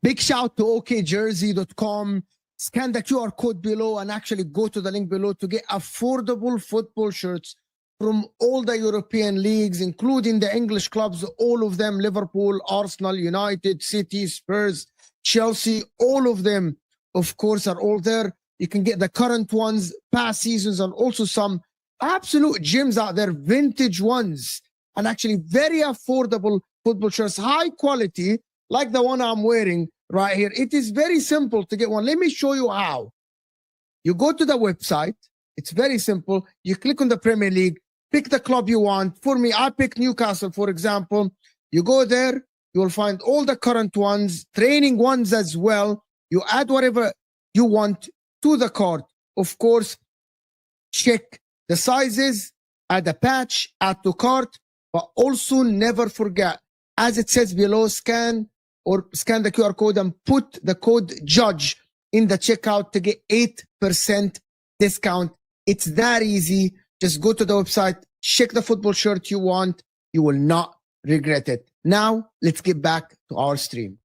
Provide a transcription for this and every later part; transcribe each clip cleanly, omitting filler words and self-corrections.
Big shout to okjersey.com. Scan the QR code below and actually go to the link below to get affordable football shirts from all the European leagues, including the English clubs, all of them, Liverpool, Arsenal, United, City, Spurs, Chelsea, all of them, of course, are all there. You can get the current ones, past seasons, and also some absolute gems out there, vintage ones, and actually very affordable football shirts, high quality, like the one I'm wearing right here. It is very simple to get one. Let me show you how. You go to the website. It's very simple. You click on the Premier League, pick the club you want. For me, I pick Newcastle, for example. You go there, you will find all the current ones, training ones as well. You add whatever you want to the cart. Of course, check the sizes, add a patch, add to cart, but also never forget, as it says below, scan the QR code and put the code JUDGE in the checkout to get 8% discount. It's that easy. Just go to the website, check the football shirt you want. You will not regret it. Now, let's get back to our stream.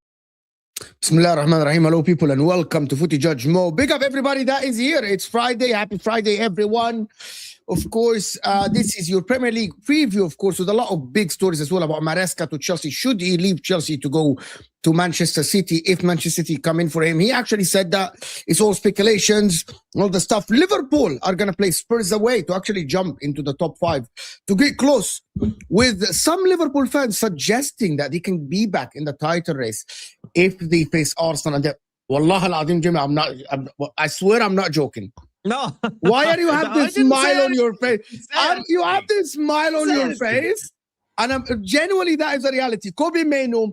Bismillah ar-Rahman ar-Rahim. Hello, people, and welcome to Footy Judge Mo. Big up everybody that is here. It's Friday. Happy Friday, everyone. Of course, this is your Premier League preview, of course, with a lot of big stories as well about Maresca to Chelsea. Should he leave Chelsea to go to Manchester City if Manchester City come in for him? He actually said that it's all speculations, all the stuff. Liverpool are going to play Spurs away to actually jump into the top 5, to get close, with some Liverpool fans suggesting that they can be back in the title race if they face Arsenal. And Wallah al-Azim, Jimmy, I swear I'm not joking. No. Why are you have this smile on your face? You have this smile on your face, and genuinely that is a reality. Kobbie Mainoo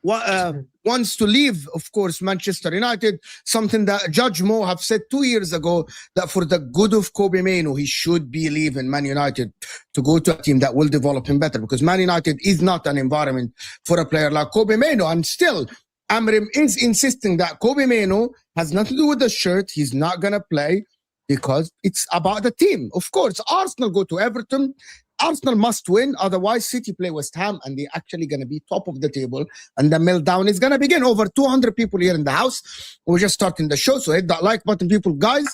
wants to leave, of course, Manchester United. Something that Judge Mo have said 2 years ago, that for the good of Kobbie Mainoo, he should be leaving Man United to go to a team that will develop him better, because Man United is not an environment for a player like Kobbie Mainoo. And still, Amrim is insisting that Kobbie Mainoo has nothing to do with the shirt. He's not going to play because it's about the team. Of course, Arsenal go to Everton. Arsenal must win. Otherwise, City play West Ham, and they're actually going to be top of the table. And the meltdown is going to begin. Over 200 people here in the house. We're just starting the show. So hit that like button, people. Guys,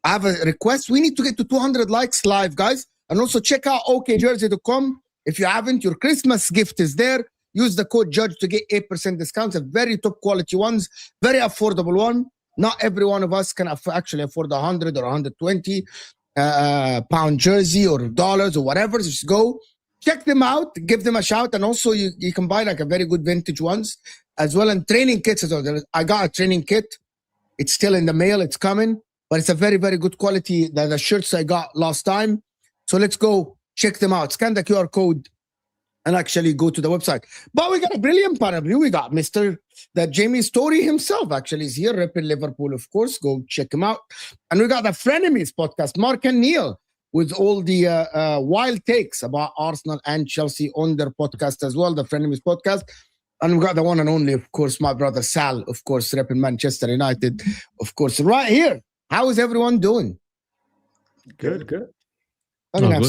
I have a request. We need to get to 200 likes live, guys. And also check out okjersey.com. If you haven't, your Christmas gift is there. Use the code JUDGE to get 8% discounts. A very top quality ones. Very affordable one. Not every one of us can actually afford 100 or 120 pound jersey or dollars or whatever. Just go check them out, give them a shout, and also you can buy like a very good vintage ones as well, and training kits as well. I got a training kit. It's still in the mail. It's coming. but it's a very, very good quality. The shirts I got last time. So let's go check them out. Scan the QR code and actually go to the website. But we got a brilliant panel. We got Jamie Story himself actually is here, repping Liverpool, of course. Go check him out. And we got the Frenemies podcast, Mark and Neil, with all the wild takes about Arsenal and Chelsea on their podcast as well, the Frenemies podcast. And we got the one and only, of course, my brother Sal, of course, repping Manchester United, of course, right here. How is everyone doing? Good. I mean,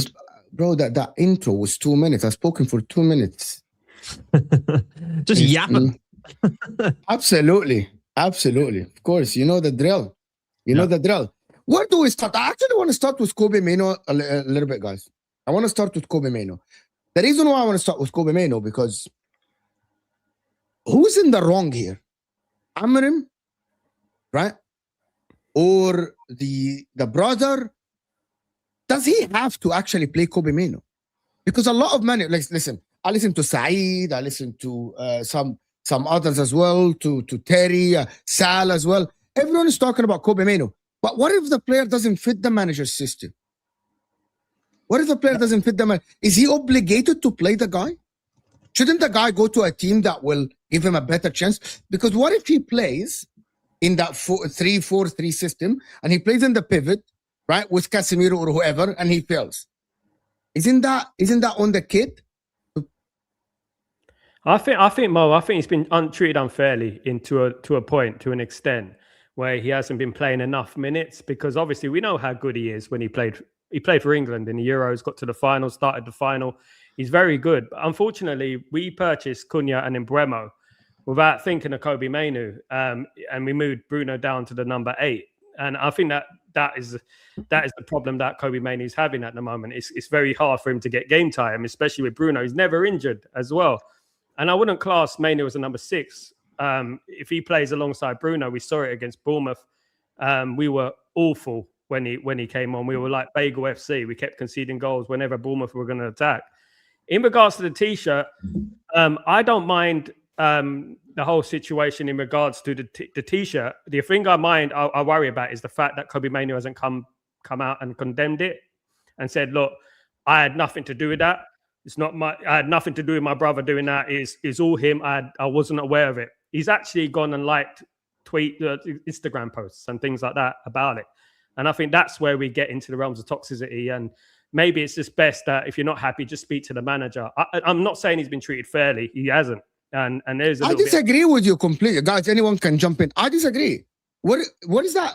bro, that intro was 2 minutes. I've spoken for 2 minutes. Just yapping. Absolutely. Of course, you know the drill. Know the drill. Where do we start? I actually want to start with Kobe Mainoo a little bit, guys. I want to start with Kobe Mainoo. The reason why I want to start with Kobe Mainoo, because who's in the wrong here? Amrim, right? Or the brother? Does he have to actually play Kobe Mainoo? Because a lot of men, like, listen, I listen to Saeed, I listen to some others as well, to Terry, Sal as well. Everyone is talking about Kobe Mainoo. But what if the player doesn't fit the manager's system? What if the player doesn't fit the manager? Is he obligated to play the guy? Shouldn't the guy go to a team that will give him a better chance? Because what if he plays in that 3-4-3 system and he plays in the pivot, right, with Casemiro or whoever, and he fails? Isn't that on the kid? I think Mo. I think he's been treated unfairly to a point, to an extent, where he hasn't been playing enough minutes. Because obviously we know how good he is when he played for England in the Euros, got to the final, started the final. He's very good. But unfortunately, we purchased Cunha and Mbeumo without thinking of Kobe Mainoo, and we moved Bruno down to the number 8. And I think that is the problem that Kobe Mainoo is having at the moment. It's very hard for him to get game time, especially with Bruno. He's never injured as well. And I wouldn't class Mainoo as a number 6. If he plays alongside Bruno, we saw it against Bournemouth. We were awful when he came on. We were like Bagel FC. We kept conceding goals whenever Bournemouth were going to attack. In regards to the T-shirt, I don't mind the whole situation in regards to the T-shirt. The thing I worry about is the fact that Kobe Mainoo hasn't come out and condemned it and said, look, I had nothing to do with that. I had nothing to do with my brother doing that. It's all him. I wasn't aware of it. He's actually gone and liked Instagram posts and things like that about it. And I think that's where we get into the realms of toxicity. And maybe it's just best that if you're not happy, just speak to the manager. I'm not saying he's been treated fairly. He hasn't. And there's I disagree with you completely. Guys, anyone can jump in. I disagree. What is that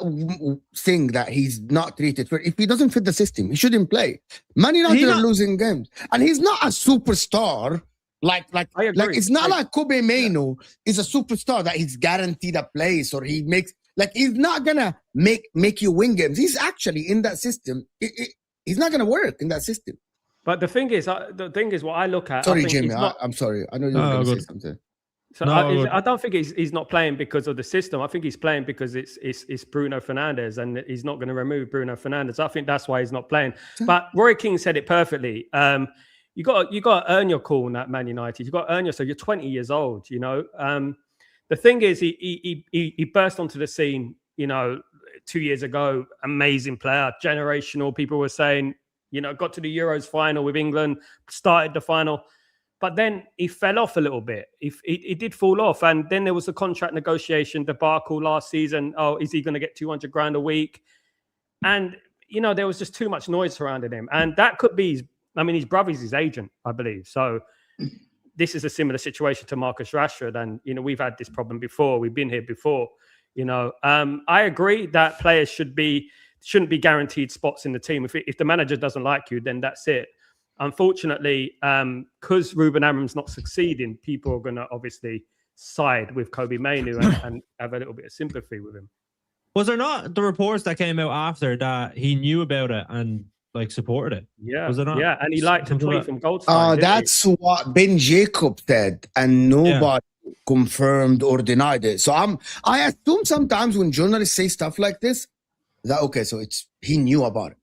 thing that he's not treated fair? If he doesn't fit the system, he shouldn't play. Man United are losing games. And he's not a superstar. Like it's not like Kobe Mainoo is a superstar that he's guaranteed a place or he makes, like, he's not gonna make you win games. He's actually in that system. He's not gonna work in that system. But the thing is what I look at. Sorry, Jimmy. I'm sorry. I know you were going to say something. So I don't think he's not playing because of the system. I think he's playing because it's Bruno Fernandes, and he's not going to remove Bruno Fernandes. I think that's why he's not playing. But Roy King said it perfectly. You got to earn your call at Man United. You got to earn yourself. You're 20 years old. You know. The thing is, he burst onto the scene. 2 years ago, amazing player, generational. People were saying, got to the Euros final with England, started the final. But then he fell off a little bit. He did fall off. And then there was a contract negotiation debacle last season. Oh, is he going to get 200 grand a week? And, there was just too much noise surrounding him. And that could be, his brother's his agent, I believe. So this is a similar situation to Marcus Rashford. And, we've had this problem before. We've been here before. I agree that players shouldn't be guaranteed spots in the team. If the manager doesn't like you, then that's it. Unfortunately, because Ruben Amorim's not succeeding, people are going to obviously side with Kobe Mainoo and have a little bit of sympathy with him. Was there not the reports that came out after that he knew about it and supported it? Yeah, was it not? Yeah, and he liked a tweet from Goldstein. That's what Ben Jacob said, and nobody confirmed or denied it. So I assume sometimes when journalists say stuff like this, that okay, so he knew about it.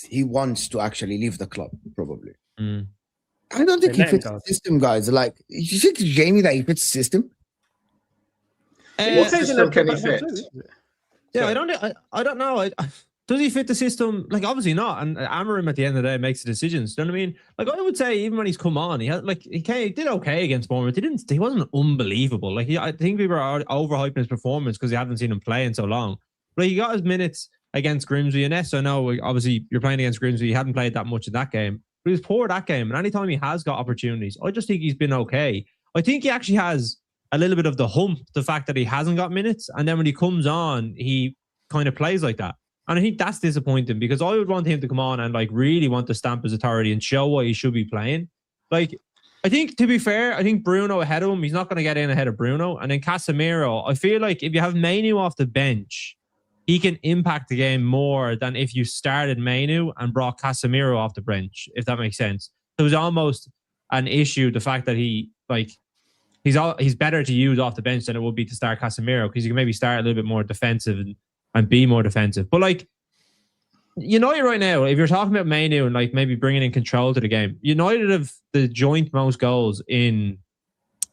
He wants to actually leave the club, probably. I don't think he fits the system, guys. Like, you think Jamie that he fits the system? What system can he fit? Yeah, I don't know. Does he fit the system? Like, obviously not. And Amorim at the end of the day makes the decisions. You know what I mean? Like, I would say even when he's come on, he did okay against Bournemouth. He wasn't unbelievable. Like, I think people are overhyping his performance because they haven't seen him play in so long. But he got his minutes against Grimsby. And yes, I know, obviously, you're playing against Grimsby. He hadn't played that much in that game. But he was poor that game. And anytime he has got opportunities, I just think he's been okay. I think he actually has a little bit of the hump, the fact that he hasn't got minutes. And then when he comes on, he kind of plays like that. And I think that's disappointing because I would want him to come on and like really want to stamp his authority and show why he should be playing. Like, I think, to be fair, I think Bruno ahead of him, he's not going to get in ahead of Bruno. And then Casemiro, I feel like if you have Mainoo off the bench, he can impact the game more than if you started Mainoo and brought Casemiro off the bench, if that makes sense. So it was almost an issue, the fact that he's better to use off the bench than it would be to start Casemiro, because you can maybe start a little bit more defensive and be more defensive. But like, United right now, if you're talking about Mainoo and like maybe bringing in control to the game, United have the joint most goals in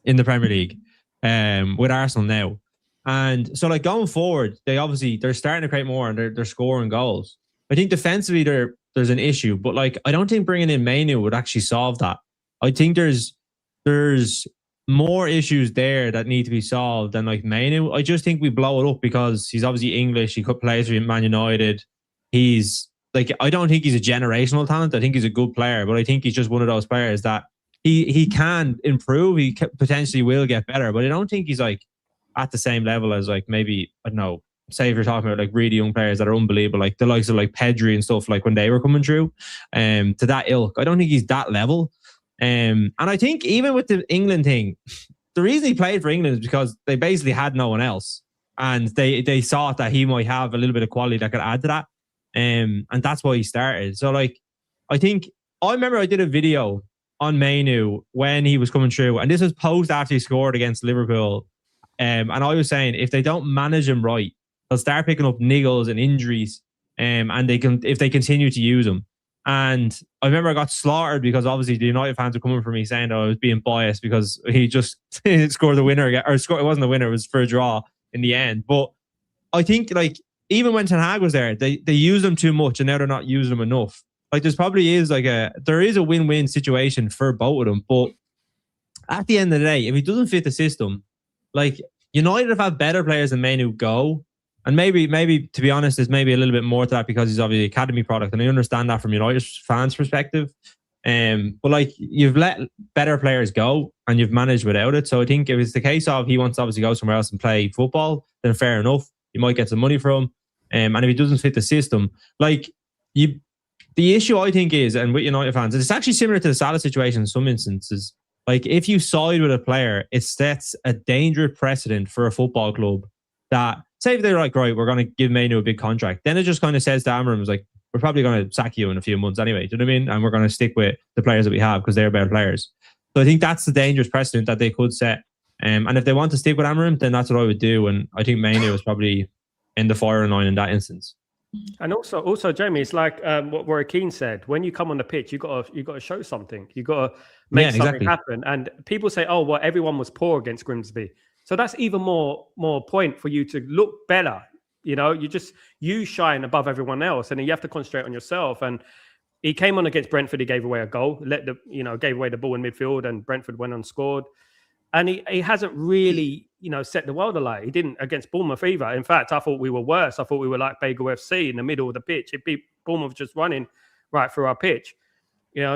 the Premier League with Arsenal now. And so like going forward, they're starting to create more and they're scoring goals. I think defensively there's an issue, but like I don't think bringing in Mainoo would actually solve that. I think there's more issues there that need to be solved than like Mainoo. I just think we blow it up because he's obviously English. He could play for Man United. He's like, I don't think he's a generational talent. I think he's a good player, but I think he's just one of those players that he can improve. He potentially will get better, but I don't think he's like at the same level as like maybe, I don't know, say if you're talking about like really young players that are unbelievable, like the likes of like Pedri and stuff, like when they were coming through to that ilk. I don't think he's that level. And I think even with the England thing, the reason he played for England is because they basically had no one else. And they thought that he might have a little bit of quality that could add to that. And that's why he started. So like, I remember I did a video on Mainoo when he was coming through, and this was post after he scored against Liverpool. And I was saying, if they don't manage him right, they'll start picking up niggles and injuries. And if they continue to use him. And I remember I got slaughtered because obviously the United fans were coming for me saying that I was being biased because he just scored the winner again, it wasn't the winner, it was for a draw in the end. But I think like even when Ten Hag was there, they used him too much and now they're not using him enough. Like there is a win-win situation for both of them. But at the end of the day, if he doesn't fit the system, like United have had better players than Mainoo go. And maybe to be honest, there's maybe a little bit more to that because he's obviously an academy product, and I understand that from United fans' perspective. But like you've let better players go and you've managed without it. So I think if it's the case of he wants to obviously go somewhere else and play football, then fair enough. You might get some money from him. And if he doesn't fit the system, like the issue I think is, and with United fans, it's actually similar to the Salah situation in some instances. Like if you side with a player, it sets a dangerous precedent for a football club that, say if they're like, right, we're going to give Mainoo a big contract, then it just kind of says to Amorim, like, we're probably going to sack you in a few months anyway. Do you know what I mean? And we're going to stick with the players that we have because they're better players. So I think that's the dangerous precedent that they could set. And if they want to stick with Amorim, then that's what I would do. And I think Mainoo is probably in the firing line in that instance. And also, Jamie, it's like what Roy Keane said. When you come on the pitch, you got to show something. You got to make something happen. And people say, "Oh, well, everyone was poor against Grimsby." So that's even more point for you to look better. You know, you shine above everyone else, and then you have to concentrate on yourself. And he came on against Brentford. He gave away a goal, gave away the ball in midfield, and Brentford went on and scored. And he hasn't really, set the world alight. He didn't against Bournemouth either. In fact, I thought we were worse. I thought we were like Bagel FC in the middle of the pitch. Bournemouth just running right through our pitch.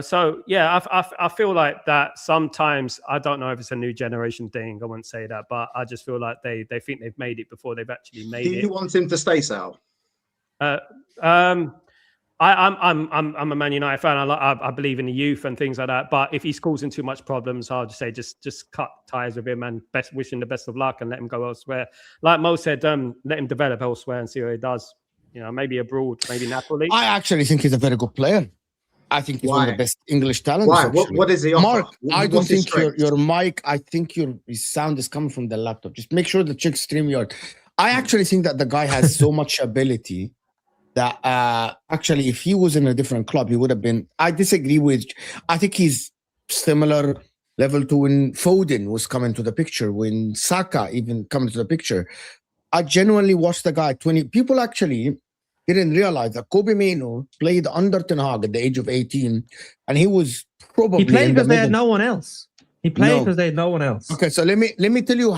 So yeah, I feel like that sometimes. I don't know if it's a new generation thing. I wouldn't say that, but I just feel like they think they've made it before they've actually made it. Do you want him to stay, Sal? I'm a Man United fan. I believe in the youth and things like that. But if he's causing too much problems, I'll just say just cut ties with him and wish him the best of luck and let him go elsewhere. Like Mo said, let him develop elsewhere and see what he does. Maybe abroad, maybe Napoli. I actually think he's a very good player. I think he's one of the best English talents. Why? What is he offer? Mark, I don't think your mic. I think your sound is coming from the laptop. Just make sure to check StreamYard. I actually think that the guy has so much ability that actually, if he was in a different club, he would have been. I disagree with. I think he's similar level to when Foden was coming to the picture, when Saka even coming to the picture. I genuinely watched the guy 20. People actually didn't realize that Kobe Mainoo played under Ten Hag at the age of 18, and he was probably He played in the because they had middle. no one else. He played No. because they had no one else. Okay, so let me tell you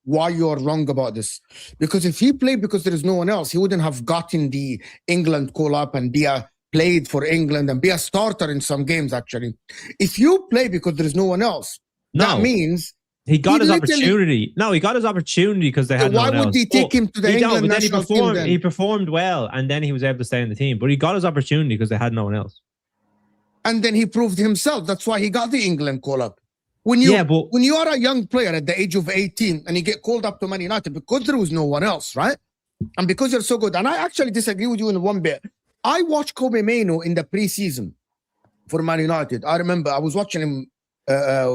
why you are wrong about this. Because if he played because there is no one else, he wouldn't have gotten the England call up and played for England and be a starter in some games. Actually, if you play because there is no one else, that means he got his literally- opportunity. No, he got his opportunity because they had no why one else. would they take him to the England national team then? He performed well, and then he was able to stay in the team. But he got his opportunity because they had no one else. And then he proved himself. That's why he got the England call up. When you are a young player at the age of 18 and you get called up to Man United because there was no one else, right? And because you're so good. And I actually disagree with you in one bit. I watched Kobe Mainoo in the preseason for Man United. I remember I was watching him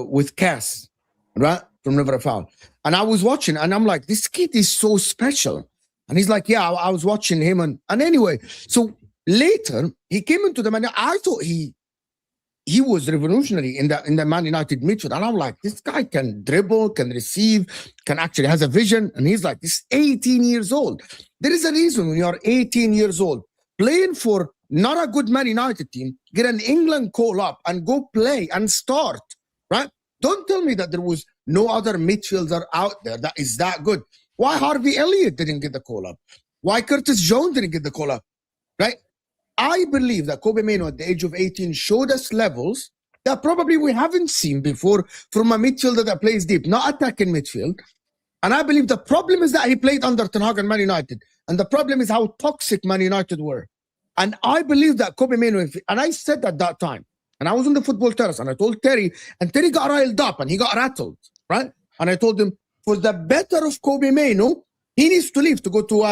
with Cass, right? From Liverpool. And I was watching and I'm like, this kid is so special. And he's like, yeah, I was watching him. And anyway, so later he came into the Man. I thought he was revolutionary in the Man United midfield. And I'm like, this guy can dribble, can receive, can actually has a vision. And he's like, this 18 years old. There is a reason when you're 18 years old, playing for not a good Man United team, get an England call up and go play and start, right? Don't tell me that there was no other midfielder out there that is that good. Why Harvey Elliott didn't get the call up? Why Curtis Jones didn't get the call up, right? I believe that Kobe Mainoo at the age of 18 showed us levels that probably we haven't seen before from a midfielder that plays deep, not attacking midfield. And I believe the problem is that he played under Ten Hag and Man United. And the problem is how toxic Man United were. And I believe that Kobe Mainoo, and I said at that time, and I was on the football terrace, and I told Terry, and Terry got riled up, and he got rattled, right? And I told him, for the better of Kobe Mainoo, he needs to leave to go to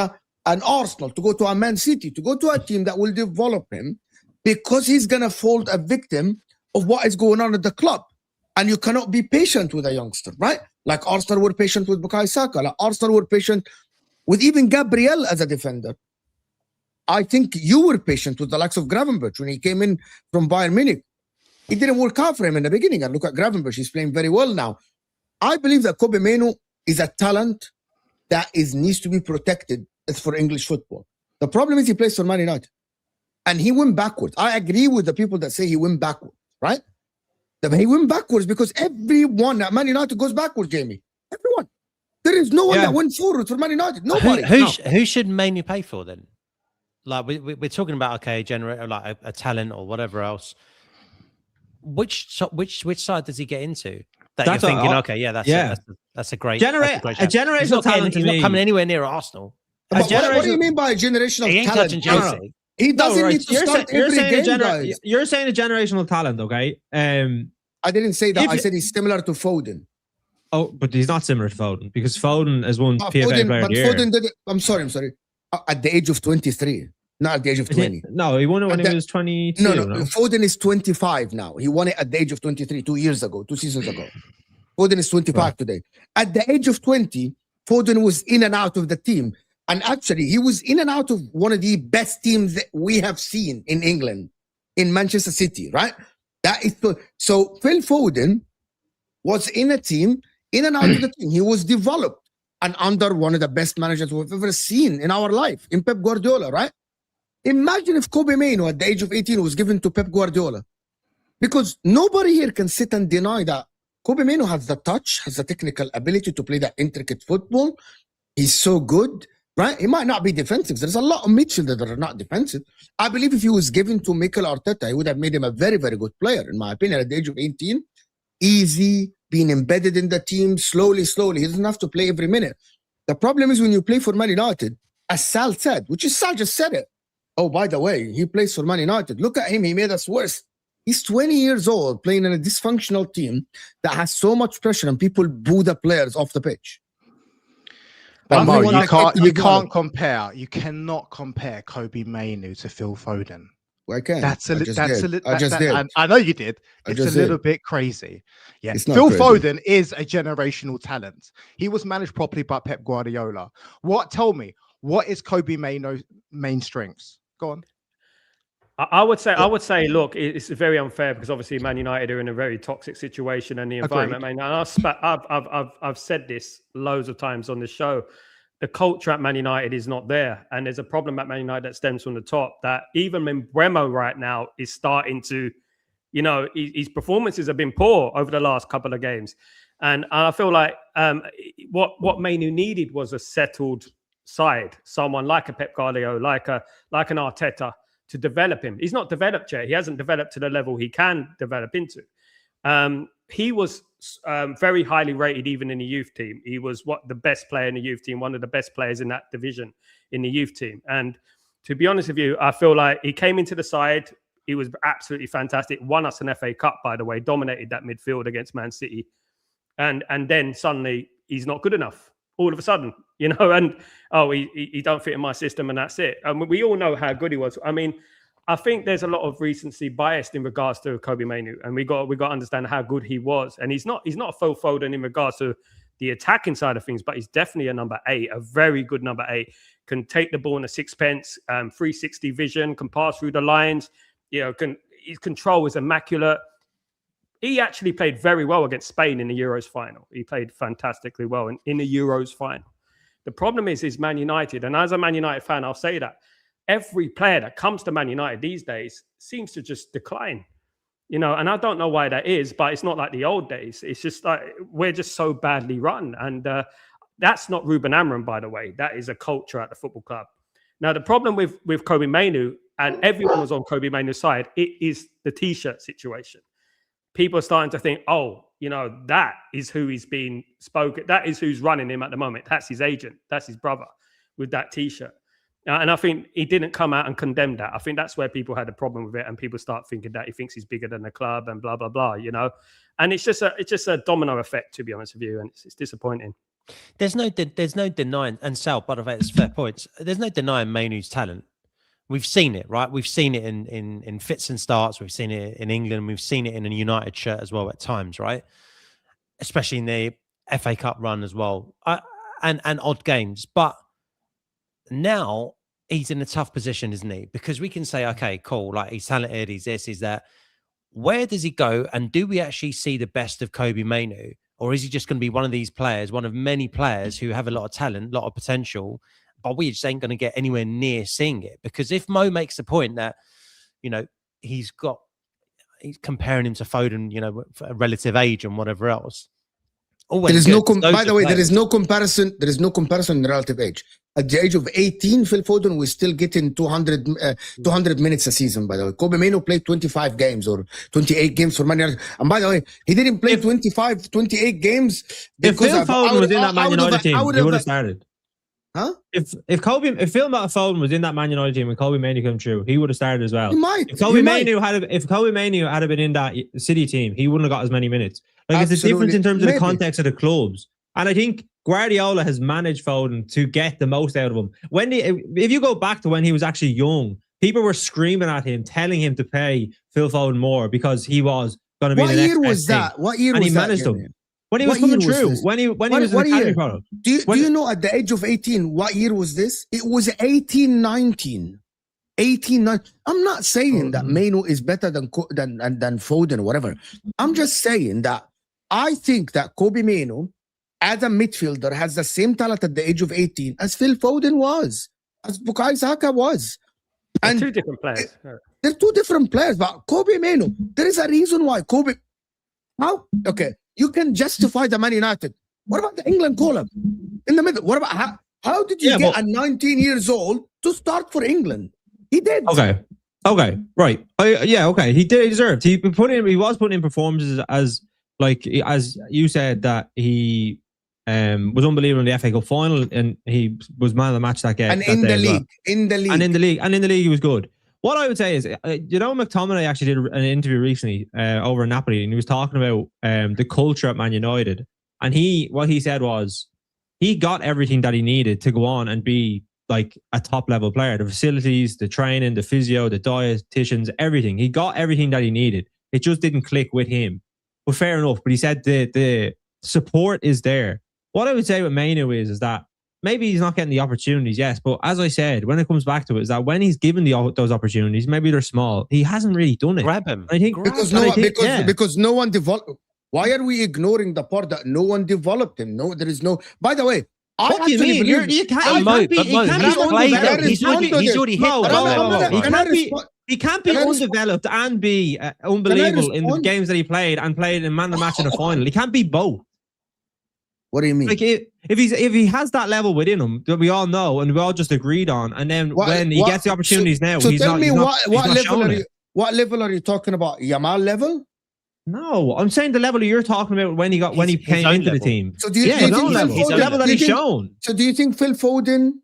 an Arsenal, to go to a Man City, to go to a team that will develop him, because he's going to fall a victim of what is going on at the club. And you cannot be patient with a youngster, right? Like Arsenal were patient with Bukayo Saka, like Arsenal were patient with even Gabriel as a defender. I think you were patient with the likes of Gravenberch when he came in from Bayern Munich. It didn't work out for him in the beginning. And look at Gravenberch, he's playing very well now. I believe that Kobe Mainoo is a talent that needs to be protected for English football. The problem is he plays for Man United. And he went backwards. I agree with the people that say he went backwards, right? He went backwards because everyone at Man United goes backwards, Jamie. Everyone. There is no one that went forward for Man United. Nobody. Who should Mainoo pay for then? Like we're talking about, okay, like a talent or whatever else. Which side does he get into? That you're thinking, okay, that's a great generational talent. He's not coming anywhere near Arsenal. What do you mean by a generational he ain't talent? touching Chelsea. He doesn't need to start every game, guys. You're saying a generational talent, okay? I didn't say that. I said he's similar to Foden. Oh, but he's not similar to Foden because Foden has won PFA Player of the Year. Foden did it. I'm sorry. At the age of 23, not at the age of 20. No, he won it when he was 22. No, Foden is 25 now. He won it at the age of 23 2 seasons ago. Foden is 25 today. At the age of 20, Foden was in and out of the team. And actually, he was in and out of one of the best teams that we have seen in England, in Manchester City, right? So Phil Foden was in a team, in and out of the team. He was developed and under one of the best managers we've ever seen in our life, in Pep Guardiola, right? Imagine if Kobe Mainoo at the age of 18 was given to Pep Guardiola. Because nobody here can sit and deny that Kobe Mainoo has the touch, has the technical ability to play that intricate football. He's so good. Right? He might not be defensive. There's a lot of midfielders that are not defensive. I believe if he was given to Mikel Arteta, he would have made him a very, very good player, in my opinion, at the age of 18. Easy, being embedded in the team, slowly. He doesn't have to play every minute. The problem is when you play for Man United, as Sal said, Sal just said it. Oh, by the way, he plays for Man United. Look at him. He made us worse. He's 20 years old playing in a dysfunctional team that has so much pressure and people boo the players off the pitch. But Mo, you can't compare. You cannot compare Kobe Mainoo to Phil Foden. Well, I can. I know you did. It's a little bit crazy. Yeah, Phil Foden is a generational talent. He was managed properly by Pep Guardiola. Tell me, what is Kobe Mainoo's main strengths? Go on. I would say, look, it's very unfair because obviously Man United are in a very toxic situation and the environment. I've said this loads of times on the show. the culture at Man United is not there. And there's a problem at Man United that stems from the top, that even Mbeumo right now is starting to, his performances have been poor over the last couple of games. And I feel like what Mainoo needed was a settled side, someone like a Pep Guardiola, like an Arteta, to develop him. He's not developed yet. He hasn't developed to the level he can develop into. He was very highly rated even in the youth team. He was the best player in the youth team, one of the best players in that division in the youth team. And to be honest with you, I feel like he came into the side. He was absolutely fantastic. Won us an FA Cup, by the way, dominated that midfield against Man City. And then suddenly he's not good enough. All of a sudden, he don't fit in my system, and that's it. And we all know how good he was. I mean, I think there's a lot of recency bias in regards to Kobbie Mainoo, and we got to understand how good he was. And he's not a Phil Foden in regards to the attacking side of things, but he's definitely a number 8, a very good number 8. Can take the ball in a sixpence, 360 vision, can pass through the lines. His control is immaculate. He actually played very well against Spain in the Euros final. He played fantastically well in the Euros final. The problem is Man United, and as a Man United fan, I'll say that every player that comes to Man United these days seems to just decline, and I don't know why that is, but it's not like the old days. It's just like we're just so badly run. And that's not Ruben Amorim, by the way. That is a culture at the football club. Now, the problem with Kobbie Mainoo, and everyone was on Kobbie Mainoo's side, it is the T-shirt situation. People are starting to think, that is who he's being spoken. That is who's running him at the moment. That's his agent. That's his brother with that T-shirt. And I think he didn't come out and condemn that. I think that's where people had a problem with it, and people start thinking that he thinks he's bigger than the club and blah blah blah. And it's just a domino effect, to be honest with you, and it's disappointing. There's no denying, and Sal, by the way, it's fair points. There's no denying Mainoo's talent. We've seen it, right? We've seen it in fits and starts. We've seen it in England. We've seen it in a United shirt as well at times, right? Especially in the FA Cup run as well, and odd games. But now he's in a tough position, isn't he? Because we can say, okay, cool, like he's talented, he's this, he's that. Where does he go? And do we actually see the best of Kobbie Mainoo? Or is he just going to be one of these players, one of many players who have a lot of talent, a lot of potential, but we just ain't going to get anywhere near seeing it? Because if Mo makes the point that, he's comparing him to Foden, for a relative age and whatever else. There is by the way, there is no comparison. There is no comparison in relative age. At the age of 18, Phil Foden was still getting 200 minutes a season, by the way. Kobbie Mainoo played 25 games or 28 games for Man United. And by the way, he didn't play 28 games. If Phil Foden was in that Man United team, he would have started. Huh? If Phil Foden was in that Man United team and Kobbie Mainoo came through, he would have started as well. He might. If Kobbie Mainoo had been in that City team, he wouldn't have got as many minutes. It's a difference in terms of the context of the clubs. And I think Guardiola has managed Foden to get the most out of him. If you go back to when he was actually young, people were screaming at him, telling him to pay Phil Foden more because he was going to be the next best thing. What year was that? What year was that? And he managed him. When he was coming through, when he was an academy product. Do you know at the age of 18, what year was this? It was 18-19. 18-19. I'm not saying that Mainoo is better than Foden or whatever. I'm just saying that I think that Kobbie Mainoo, as a midfielder, has the same talent at the age of 18 as Phil Foden was, as Bukayo Saka was. And two different players. They're two different players, but Kobbie Mainoo, there is a reason why Kobbie... How? Okay, you can justify the Man United. What about the England call-up in the middle? What about how did you get a 19 years old to start for England? He did. Okay, right. Okay. He did. He deserved. He was putting in performances as you said, that he was unbelievable in the FA Cup final, and he was man of the match that game. And in the league, he was good. What I would say is, McTominay actually did an interview recently over in Napoli, and he was talking about the culture at Man United. And what he said was he got everything that he needed to go on and be like a top level player. The facilities, the training, the physio, the dietitians, everything. He got everything that he needed. It just didn't click with him. Well, fair enough. But he said the support is there. What I would say with Mainoo is that maybe he's not getting the opportunities, yes. But as I said, when it comes back to it, is that when he's given those opportunities, maybe they're small, he hasn't really done it. Grab him. I think because no one developed. Why are we ignoring the part that no one developed him? No, there is no. By the way, What do you mean? You can't be undeveloped. He's already hit. He can't be undeveloped and be unbelievable in the games that he played and played in man of the match in a final. He can't be both. What do you mean? Like if he has that level within him that we all know and we all just agreed on, and then when he gets the opportunities what level are you talking about? Yamal level? No, I'm saying the level you're talking about when he came into the team. So do you think the level that he's shown? So do you think Phil Foden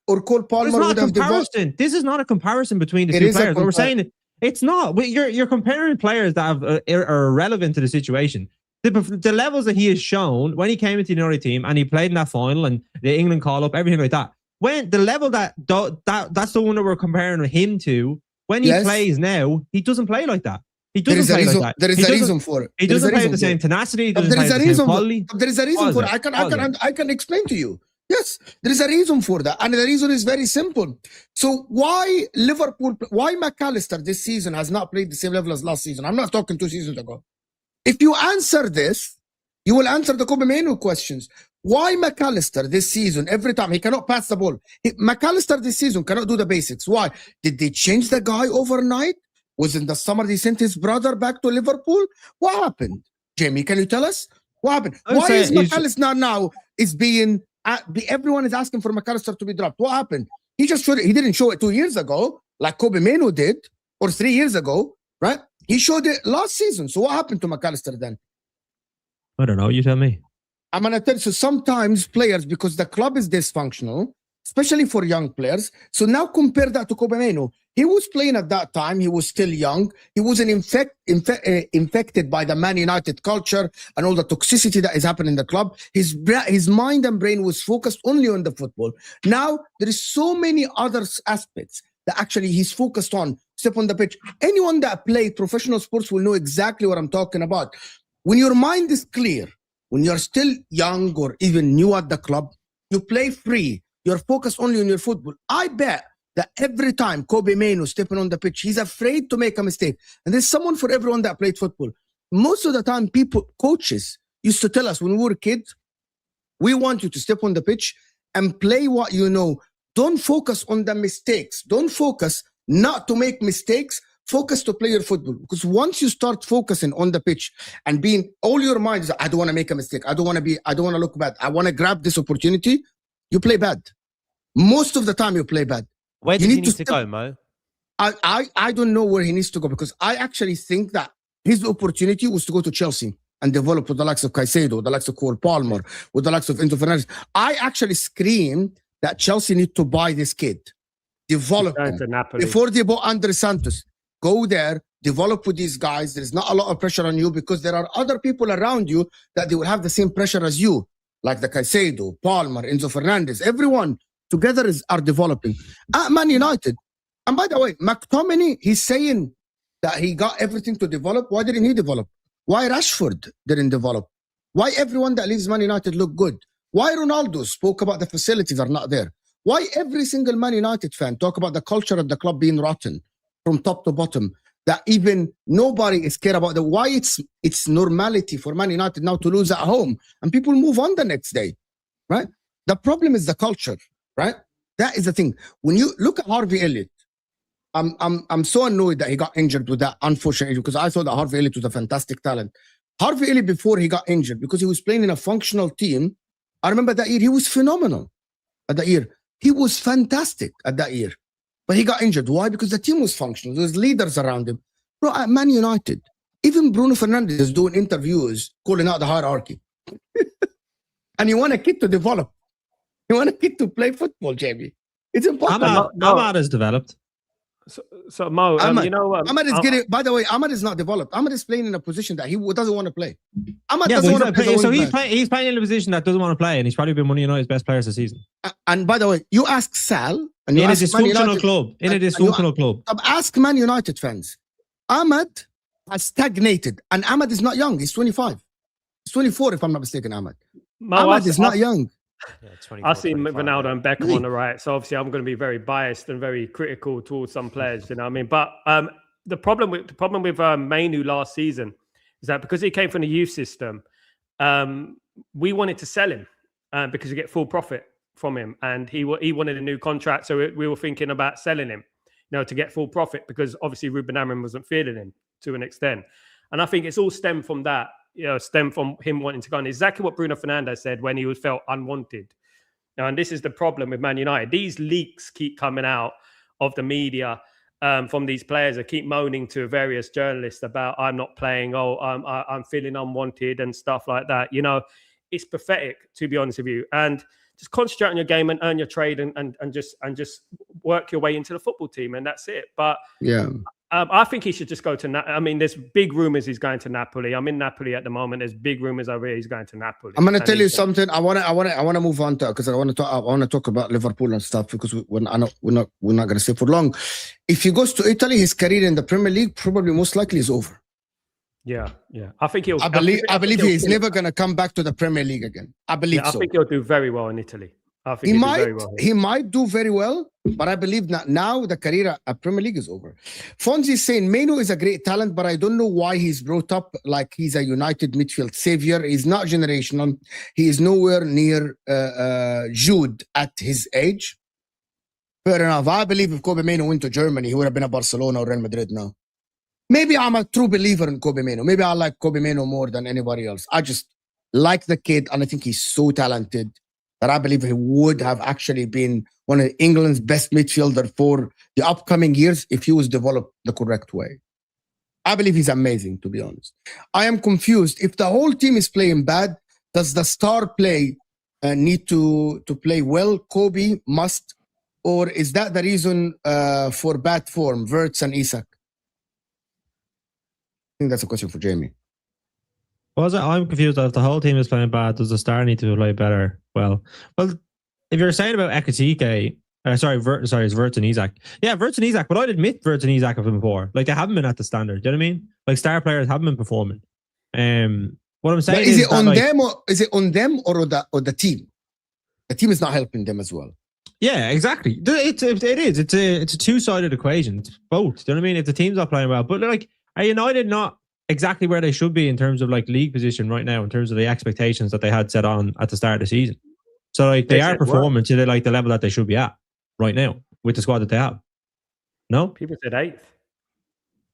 or Cole Palmer would have developed? This is not a comparison between the two players. We're saying it's not. You're comparing players that are irrelevant to the situation. The levels that he has shown when he came into the United team and he played in that final and the England call up, everything like that. When the level that's the one that we're comparing him to. When he plays now, he doesn't play like that. He doesn't play like that. There is a reason for it. He doesn't play with the same tenacity. There is a reason for it. I can explain to you. Yes, there is a reason for that. And the reason is very simple. So why McAllister this season has not played the same level as last season? I'm not talking 2 seasons ago. If you answer this, you will answer the Kobe Mainoo questions. Why McAllister this season, every time he cannot pass the ball? McAllister this season cannot do the basics. Why? Did they change the guy overnight? Was in the summer they sent his brother back to Liverpool? What happened? Jamie, can you tell us? What happened? Why is McAllister now being... everyone is asking for McAllister to be dropped. What happened? He just showed it. He didn't show it 2 years ago, like Kobe Mainoo did, or 3 years ago, right? He showed it last season. So what happened to McAllister then? I don't know. You tell me. I'm going to tell you. So sometimes players, because the club is dysfunctional, especially for young players. So now compare that to Kobe Mainoo. He was playing at that time. He was still young. He wasn't infected by the Man United culture and all the toxicity that is happening in the club. His mind and brain was focused only on the football. Now, there is so many other aspects that actually he's focused on. Step on the pitch. Anyone that played professional sports will know exactly what I'm talking about. When your mind is clear, when you're still young or even new at the club, you play free. You're focused only on your football. I bet that every time Kobe Mainoo stepping on the pitch, he's afraid to make a mistake. And there's someone for everyone that played football. Most of the time, coaches used to tell us when we were kids, we want you to step on the pitch and play what you know. Don't focus on the mistakes. Don't focus not to make mistakes. Focus to play your football. Because once you start focusing on the pitch and being all your mind is, I don't want to make a mistake. I don't want to look bad. I want to grab this opportunity. You play bad. Most of the time you play bad. Where does he need to go, Mo? I don't know where he needs to go, because I actually think that his opportunity was to go to Chelsea and develop with the likes of Caicedo, the likes of Cole Palmer, with the likes of Enzo Fernandez. I actually scream that Chelsea need to buy this kid, develop him before they bought Andre Santos. Go there, develop with these guys. There's not a lot of pressure on you because there are other people around you that they will have the same pressure as you, like the Caicedo, Palmer, Enzo Fernandez. Everyone together are developing. At Man United, and by the way, McTominay, he's saying that he got everything to develop. Why didn't he develop? Why Rashford didn't develop? Why everyone that leaves Man United look good? Why Ronaldo spoke about the facilities are not there? Why every single Man United fan talk about the culture of the club being rotten from top to bottom, that even nobody is care about why it's normality for Man United now to lose at home and people move on the next day, right? The problem is the culture, right? That is the thing. When you look at Harvey Elliott, I'm so annoyed that he got injured with that unfortunate injury, because I thought that Harvey Elliott was a fantastic talent. Harvey Elliott, before he got injured, because he was playing in a functional team, I remember that year he was phenomenal at that year. He was fantastic at that year. But he got injured. Why? Because the team was functional. There was leaders around him. Bro, at Man United, even Bruno Fernandes is doing interviews, calling out the hierarchy. And you want a kid to develop. You want a kid to play football, Jamie. It's impossible. Ahmad has developed. So Mo, you know, Ahmad is getting. By the way, Ahmad is not developed. Ahmad is playing in a position that he doesn't want to play. Ahmad doesn't want to play. So he's playing in a position that doesn't want to play, and he's probably been one of United's best players this season. And by the way, you ask Sal, and you in ask a dysfunctional club. In a dysfunctional club. Ask Man United fans. Ahmad has stagnated, and Ahmad is not young. He's 25. He's 24, if I'm not mistaken. Ahmad is not young. Yeah, I see Ronaldo and Beckham on the right, so obviously I'm going to be very biased and very critical towards some players, you know what I mean? But the problem with Mainoo last season is that because he came from the youth system, we wanted to sell him. because you get full profit from him, and he wanted a new contract, so we were thinking about selling him, to get full profit, because obviously Ruben Amorim wasn't feeling him to an extent. And I think it's all stemmed from that, stemmed from him wanting to go. And exactly what Bruno Fernandes said when he felt unwanted. And this is the problem with Man United. These leaks keep coming out of the media from these players that keep moaning to various journalists about, I'm not playing, I'm feeling unwanted and stuff like that. It's pathetic, to be honest with you. And just concentrate on your game and earn your trade and just work your way into the football team, and that's it. But yeah, I think he should just go to. There's big rumors he's going to Napoli. I'm in Napoli at the moment. There's big rumors over here he's going to Napoli. I'm going to tell you something. I want to move on to, because I want to talk about Liverpool and stuff, because we're not going to stay for long. If he goes to Italy, his career in the Premier League probably most likely is over. Yeah. I think he'll. I believe he's never going to come back to the Premier League again. I believe so. I think he'll do very well in Italy. I think he might do very well, but I believe that now the career at Premier League is over. Fonzie is saying Mainoo is a great talent, but I don't know why he's brought up like he's a United midfield savior. He's not generational. He is nowhere near Jude at his age. Fair enough. I believe if Kobe Mainoo went to Germany, he would have been at Barcelona or Real Madrid now. Maybe I'm a true believer in Kobe Mainoo. Maybe I like Kobe Mainoo more than anybody else. I just like the kid, and I think he's so talented that I believe he would have actually been one of England's best midfielder for the upcoming years if he was developed the correct way. I believe he's amazing, to be honest. I am confused. If the whole team is playing bad, does the star play need to play well? Kobe must, or is that the reason for bad form, Wirtz and Isak? I think that's a question for Jamie. I'm confused. If the whole team is playing bad, does the star need to play better? Well, if you're saying about Ekitike, it's Wirtz and Isak. Yeah, Wirtz and Isak, but I'd admit Wirtz and Isak have been before. Like, they haven't been at the standard. Do you know what I mean? Like, star players haven't been performing. What I'm saying is it on them, or is it on them or the team? The team is not helping them as well. Yeah, exactly. It is. It's a two-sided equation. It's both. Do you know what I mean? If the team's not playing well, but like, are United not exactly where they should be in terms of like league position right now, in terms of the expectations that they had set on at the start of the season? So like, they are performing to the level that they should be at right now with the squad that they have. No, people said 8th.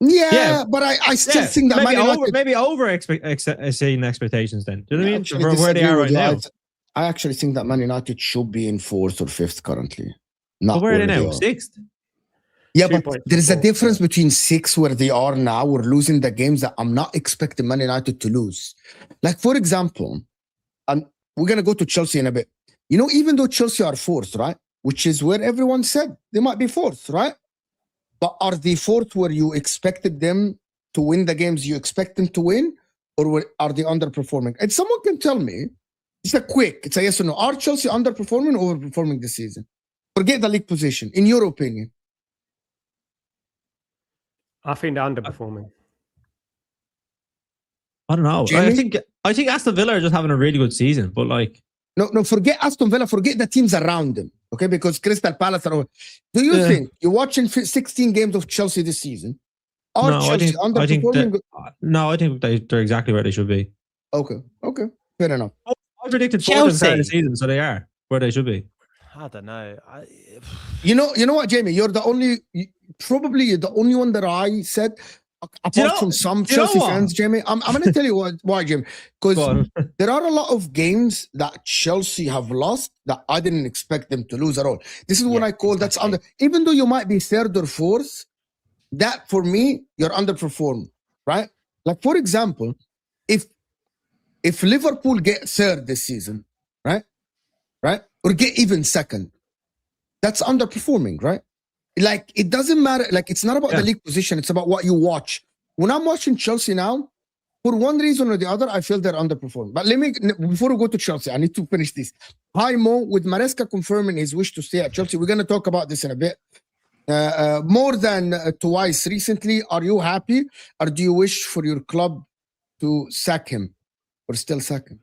Yeah, but I still think that maybe over exceeding expectations. Then, do you know what I mean? From where they are right now, I actually think that Man United should be in 4th or 5th currently. Not where are they now? 6th. Yeah, but there's a difference between 6 where they are now. We're losing the games that I'm not expecting Man United to lose. Like, for example, we're going to go to Chelsea in a bit. Even though Chelsea are 4th, right? Which is where everyone said they might be 4th, right? But are they 4th where you expected them to win the games you expect them to win? Or are they underperforming? And someone can tell me, it's a yes or no. Are Chelsea underperforming or overperforming this season? Forget the league position, in your opinion. I think they're underperforming. I don't know. I think Aston Villa are just having a really good season, but like, no, forget Aston Villa, forget the teams around them, okay? Because Crystal Palace are. Do you think you're watching 16 games of Chelsea this season? Chelsea underperforming? I think they're exactly where they should be. Okay, fair enough. I predicted 4th at the start of the season, so they are where they should be. I don't know. You know what, Jamie? You're the only one that I said, apart from some Chelsea fans, Jamie. I'm going to tell you why, Jamie. Because there are a lot of games that Chelsea have lost that I didn't expect them to lose at all. This is what I call that's under. Even though you might be 3rd or 4th, that for me, you're underperformed, right? Like, for example, if Liverpool get 3rd this season, right? Or get even 2nd, that's underperforming, right? Like, it doesn't matter. Like, it's not about the league position. It's about what you watch. When I'm watching Chelsea now, for one reason or the other, I feel they're underperforming. But before we go to Chelsea, I need to finish this. Hi, Mo, with Maresca confirming his wish to stay at Chelsea, we're going to talk about this in a bit. More than twice recently, are you happy, or do you wish for your club to sack him or still sack him?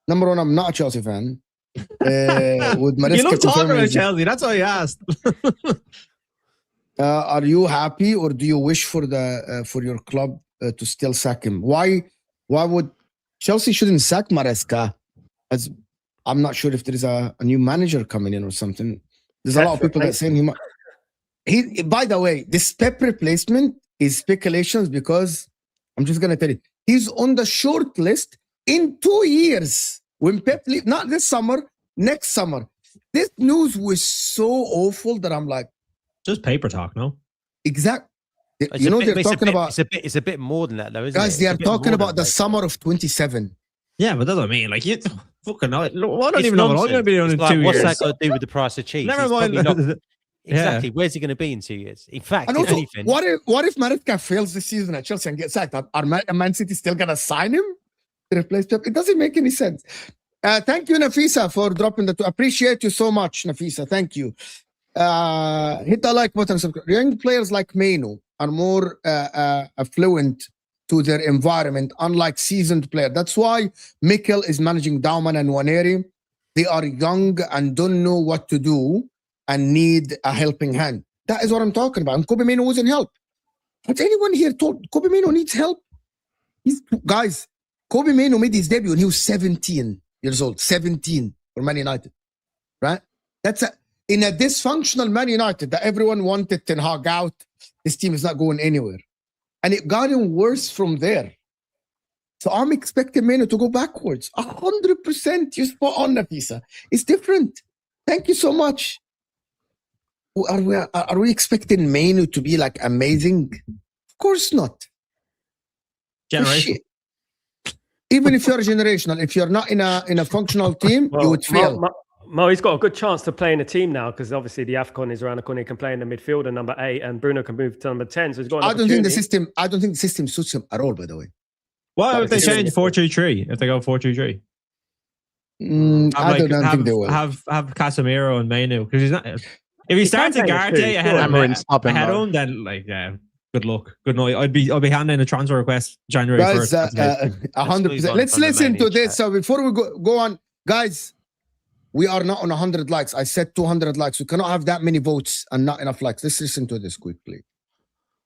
Number one, I'm not a Chelsea fan. With Maresca, you love talking about Chelsea. That's why I asked. Are you happy, or do you wish for your club to still sack him? Why would Chelsea shouldn't sack Maresca, as I'm not sure if there is a new manager coming in or something. There's a lot of people that saying he. By the way, this Pep replacement is speculations because I'm just gonna tell you, he's on the short list in 2 years when Pep leave, not this summer, next summer. This news was so awful that I'm like, just paper talk, no? Exactly. You know, they're talking about it's a bit more than that, though, isn't it? Guys, they are talking about the summer of 27. Yeah, but that's what I mean. Like, you fucking know. I don't even know what I'm going to be doing in 2 years. What's that got to do with the price of cheese? Never mind. Exactly. Where's he going to be in 2 years? In fact, and also, if anything, what if Maresca fails this season at Chelsea and gets sacked? Are Man City still going to sign him to replace Pep? It doesn't make any sense. Thank you, Nafisa, for dropping the. Appreciate you so much, Nafisa. Thank you. Hit the like button. Young players like Mainoo are more affluent to their environment, unlike seasoned players. That's why Mikel is managing Dauman and Waneri. They are young and don't know what to do and need a helping hand. That is what I'm talking about. And Kobe Mainoo wasn't help. Has anyone here told Kobe Mainoo needs help? Guys, Kobe Mainoo made his debut when he was 17 years old. 17 for Man United. Right? That's in a dysfunctional Man United that everyone wanted Ten Hag out. This team is not going anywhere. And it got him worse from there. So I'm expecting Mainoo to go backwards. 100%. You're spot on, Nafisa. It's different. Thank you so much. Are we expecting Mainoo to be like amazing? Of course not. Generation. Even if you're generational, if you're not in a functional team, you would fail. Mo, he's got a good chance to play in a team now because obviously the AFCON is around the corner. He can play in the midfield at number 8 and Bruno can move to number 10. So he's got. I don't think the system suits him at all. By the way. Well, if they change 4-2-3, if they go 4-2-3, I don't think they will have Casemiro and Mainoo because he's not. If he starts Ugarte ahead of him, then good luck, good night. I'll be handing a transfer request January 1st. 100%. Let's listen to this. So before we go on, guys. We are not on 100 likes. I said 200 likes. We cannot have that many votes and not enough likes. Let's listen to this quickly.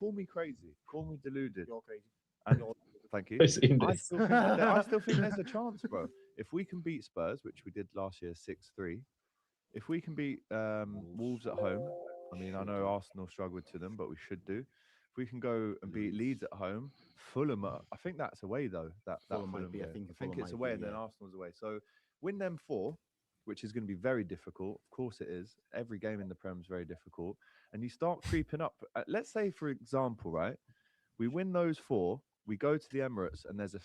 Call me crazy. Call me deluded. You're crazy. And thank you. I still think there's a chance, bro. If we can beat Spurs, which we did last year 6-3, if we can beat Wolves at home, I mean, I know Arsenal struggled to them, but we should do. If we can go and beat Leeds at home, Fulham, I think that's away though. That Fulham be, I think it's away, and then Arsenal's away. So win them 4. Which is going to be very difficult. Of course it is. Every game in the Prem is very difficult. And you start creeping up. Let's say, for example, right, we win those 4, we go to the Emirates, and there's a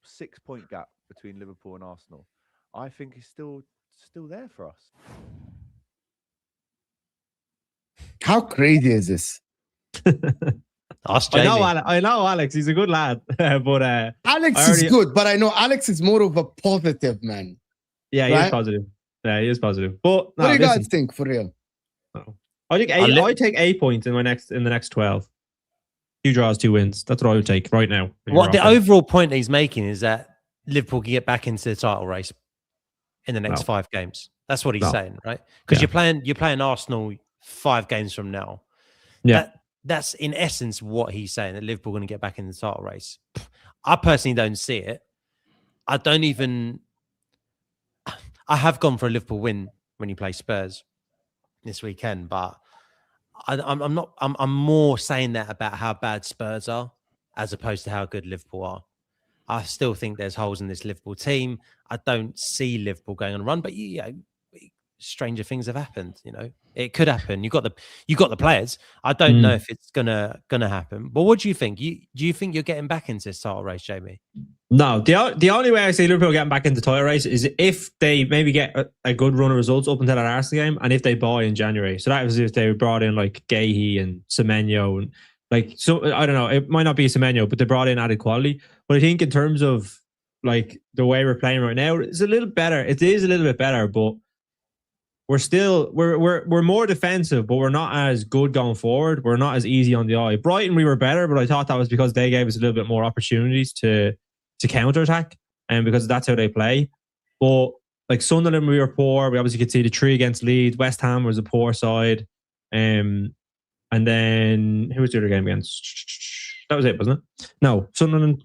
6-point gap between Liverpool and Arsenal. I think it's still there for us. How crazy is this? I know Alex. He's a good lad. But Alex is good, but I know Alex is more of a positive man. Yeah, he is positive. Yeah, he is positive. But what do you guys think for real? I think I take 8 points in the next 12. 2 draws, 2 wins. That's what I would take right now. What the overall point he's making is that Liverpool can get back into the title race in the next 5 games. That's what he's saying, right? Because you're playing Arsenal 5 games from now. Yeah, that's in essence what he's saying, that Liverpool are going to get back in the title race. I personally don't see it. I have gone for a Liverpool win when you play Spurs this weekend, but I'm not. I'm more saying that about how bad Spurs are as opposed to how good Liverpool are. I still think there's holes in this Liverpool team. I don't see Liverpool going on a run, but stranger things have happened. It could happen. You got the players. I don't know if it's gonna happen. But what do you think? Do you think you're getting back into this title race, Jamie? No, the only way I see Liverpool getting back into the title race is if they maybe get a good run of results up until that Arsenal game, and if they buy in January. So that was if they brought in like Gahey and Semenyo and I don't know. It might not be Semenyo, but they brought in added quality. But I think in terms of like the way we're playing right now, it's a little better. It is a little bit better, but we're more defensive, but we're not as good going forward. We're not as easy on the eye. Brighton, we were better, but I thought that was because they gave us a little bit more opportunities to counter-attack, and because that's how they play. But like Sunderland, we were poor. We obviously could see the 3 against Leeds. West Ham was a poor side. And then who was the other game against? That was it, wasn't it? No, Sunderland.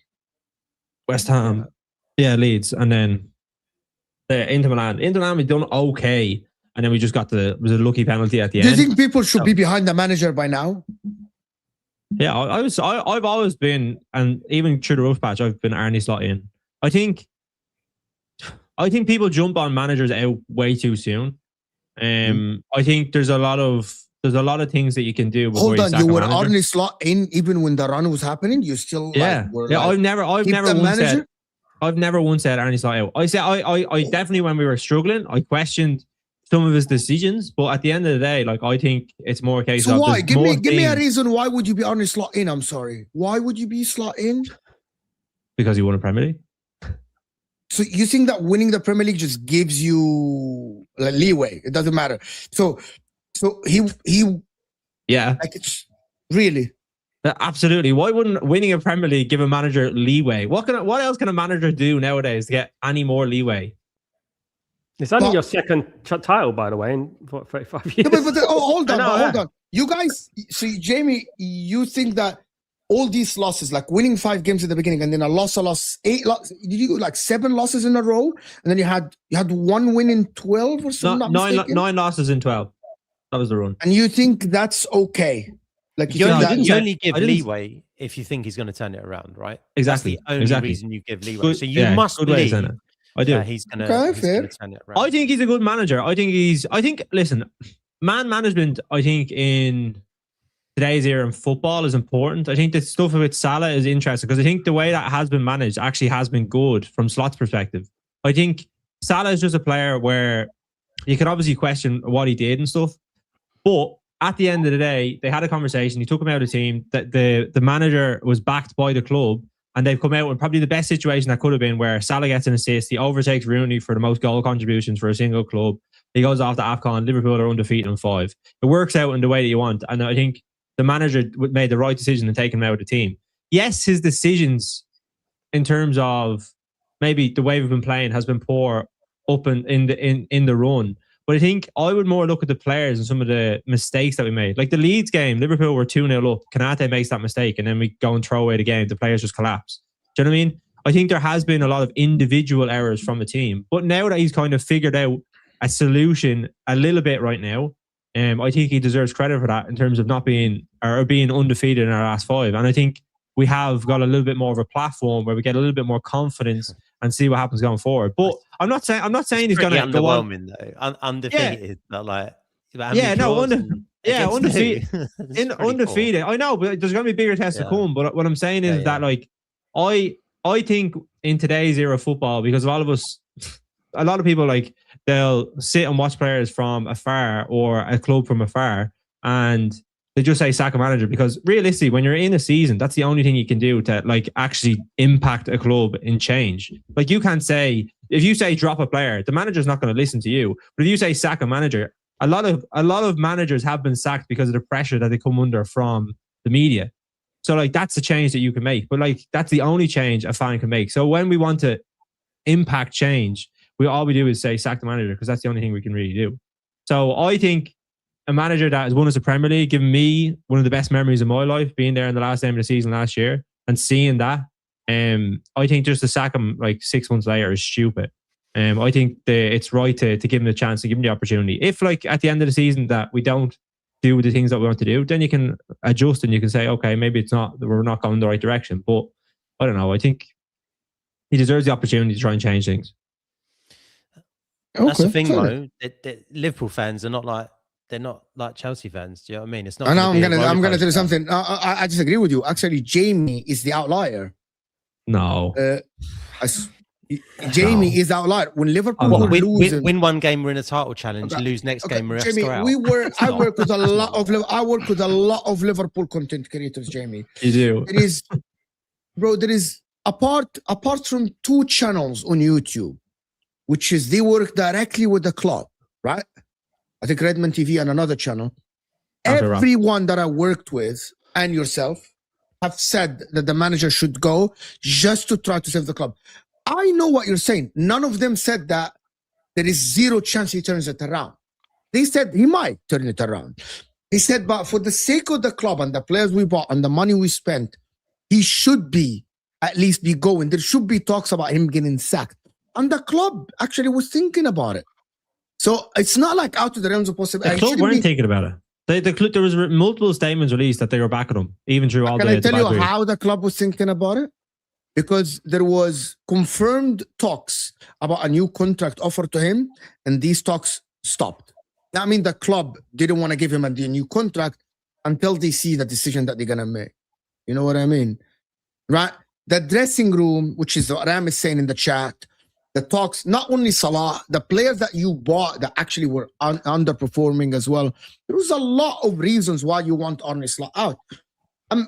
West Ham, Leeds, and then Inter Milan. Inter Milan, we done okay, and then we just got was a lucky penalty at the end. Do you think people should be behind the manager by now? Yeah, I've always been, and even through the rough patch, I've been Arne slot in. I think people jump on managers out way too soon. I think there's a lot of things that you can do. Hold on, you were Arne slot in even when the run was happening. You still I've never once said Arne slot out. I said I definitely, when we were struggling, I questioned some of his decisions, but at the end of the day, like, I think it's more a case of why? Give me a reason why would you be Arne slot in? I'm sorry. Why would you be slot in? Because he won a Premier League. So you think that winning the Premier League just gives you leeway? It doesn't matter. So he like, it's really absolutely. Why wouldn't winning a Premier League give a manager leeway? What else can a manager do nowadays to get any more leeway? It's only your second title, by the way, in 35 years. Hold on. You guys, see, Jamie, you think that all these losses, like winning 5 games at the beginning and then a loss, 8 losses, did you like 7 losses in a row? And then you had 1 win in 12 or something? 9 losses in 12. That was the run. And you think that's okay? Like you only give leeway if you think he's going to turn it around, right? Exactly. That's the only reason you give leeway. So you must believe I do. He's going to turn it around. I think he's a good manager. Listen, man management, I think in today's era in football is important. I think the stuff with Salah is interesting because I think the way that has been managed actually has been good from Slot's perspective. I think Salah is just a player where you can obviously question what he did and stuff, but at the end of the day, they had a conversation. He took him out of the team. That the manager was backed by the club, and they've come out in probably the best situation that could have been, where Salah gets an assist. He overtakes Rooney for the most goal contributions for a single club. He goes off to AFCON. Liverpool are undefeated in 5. It works out in the way that you want. And I think the manager made the right decision in taking him out of the team. Yes, his decisions in terms of maybe the way we've been playing has been poor up in the run. But I think I would more look at the players and some of the mistakes that we made. Like the Leeds game, Liverpool were 2-0 up. Konate makes that mistake, and then we go and throw away the game. The players just collapse. Do you know what I mean? I think there has been a lot of individual errors from the team. But now that he's kind of figured out a solution a little bit right now, I think he deserves credit for that in terms of not being undefeated in our last 5. And I think we have got a little bit more of a platform where we get a little bit more confidence and see what happens going forward. But I'm not saying he's going to go on. Though. Undefeated, not like undefeated. Undefeated. I know, but there's going to be bigger tests to come. But what I'm saying is that, like, I think in today's era of football, because a lot of people, like, they'll sit and watch players from afar or a club from afar, and they just say sack a manager, because realistically, when you're in a season, that's the only thing you can do to, like, actually impact a club in change. Like, you can't say, if you say drop a player, the manager's not going to listen to you. But if you say sack a manager, a lot of managers have been sacked because of the pressure that they come under from the media. So, like, that's the change that you can make. But, like, that's the only change a fan can make. So when we want to impact change, all we do is say sack the manager, because that's the only thing we can really do. So I think a manager that has won us a Premier League, given me one of the best memories of my life, being there in the last game of the season last year and seeing that, I think just to sack him like 6 months later is stupid. I think it's right to give him the chance, to give him the opportunity. If, like, at the end of the season that we don't do the things that we want to do, then you can adjust and you can say, okay, maybe we're not going in the right direction. But I don't know. I think he deserves the opportunity to try and change things. That's the thing, though. Liverpool fans are not like, they're not like Chelsea fans. Do you know what I mean? It's not. I'm gonna tell you something. I disagree with you. Actually, Jamie is the outlier. No. Jamie is the outlier. When Liverpool win one game, we're in a title challenge. Lose next game, we're Jamie, out. I work with a lot of Liverpool content creators. Jamie, you do. There is apart from 2 channels on YouTube, which is they work directly with the club, right? I think Redmond TV and another channel. Everyone that I worked with and yourself have said that the manager should go just to try to save the club. I know what you're saying. None of them said that there is 0 chance he turns it around. They said he might turn it around. He said, but for the sake of the club and the players we bought and the money we spent, he should be at least be going. There should be talks about him getting sacked. And the club actually was thinking about it. So it's not like out of the realms of possibility. The club weren't thinking about it. There was multiple statements released that they were backing him, even through all the. Can I tell you how the club was thinking about it? Because there was confirmed talks about a new contract offered to him, and these talks stopped. That means the club didn't want to give him a new contract until they see the decision that they're gonna make. You know what I mean? Right? The dressing room, which is what Ram is saying in the chat, the talks, not only Salah, the players that you bought that actually were underperforming as well. There was a lot of reasons why you want Arne Slot out.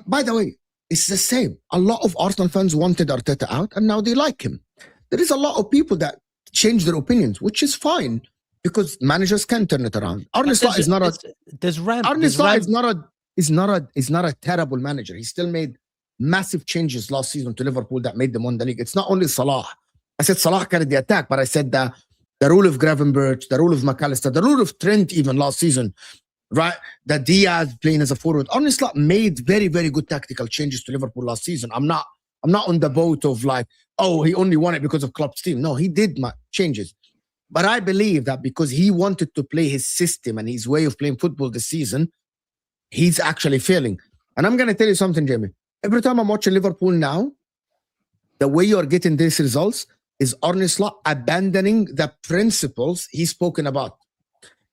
By the way, it's the same. A lot of Arsenal fans wanted Arteta out, and now they like him. There is a lot of people that change their opinions, which is fine because managers can turn it around. Arne Slot is not a. Arne Slot is not a terrible manager. He still made massive changes last season to Liverpool that made them win the league. It's not only Salah. I said Salah carried the attack, but I said the rule of Gravenberch, the rule of McAllister, the rule of Trent even last season, right? The Diaz playing as a forward. Arne Slot made very, very good tactical changes to Liverpool last season. I'm not on the boat of like, oh, he only won it because of Klopp's team. No, he did changes. But I believe that because he wanted to play his system and his way of playing football this season, he's actually failing. And I'm going to tell you something, Jamie. Every time I'm watching Liverpool now, the way you're getting these results is Arne Slot abandoning the principles he's spoken about.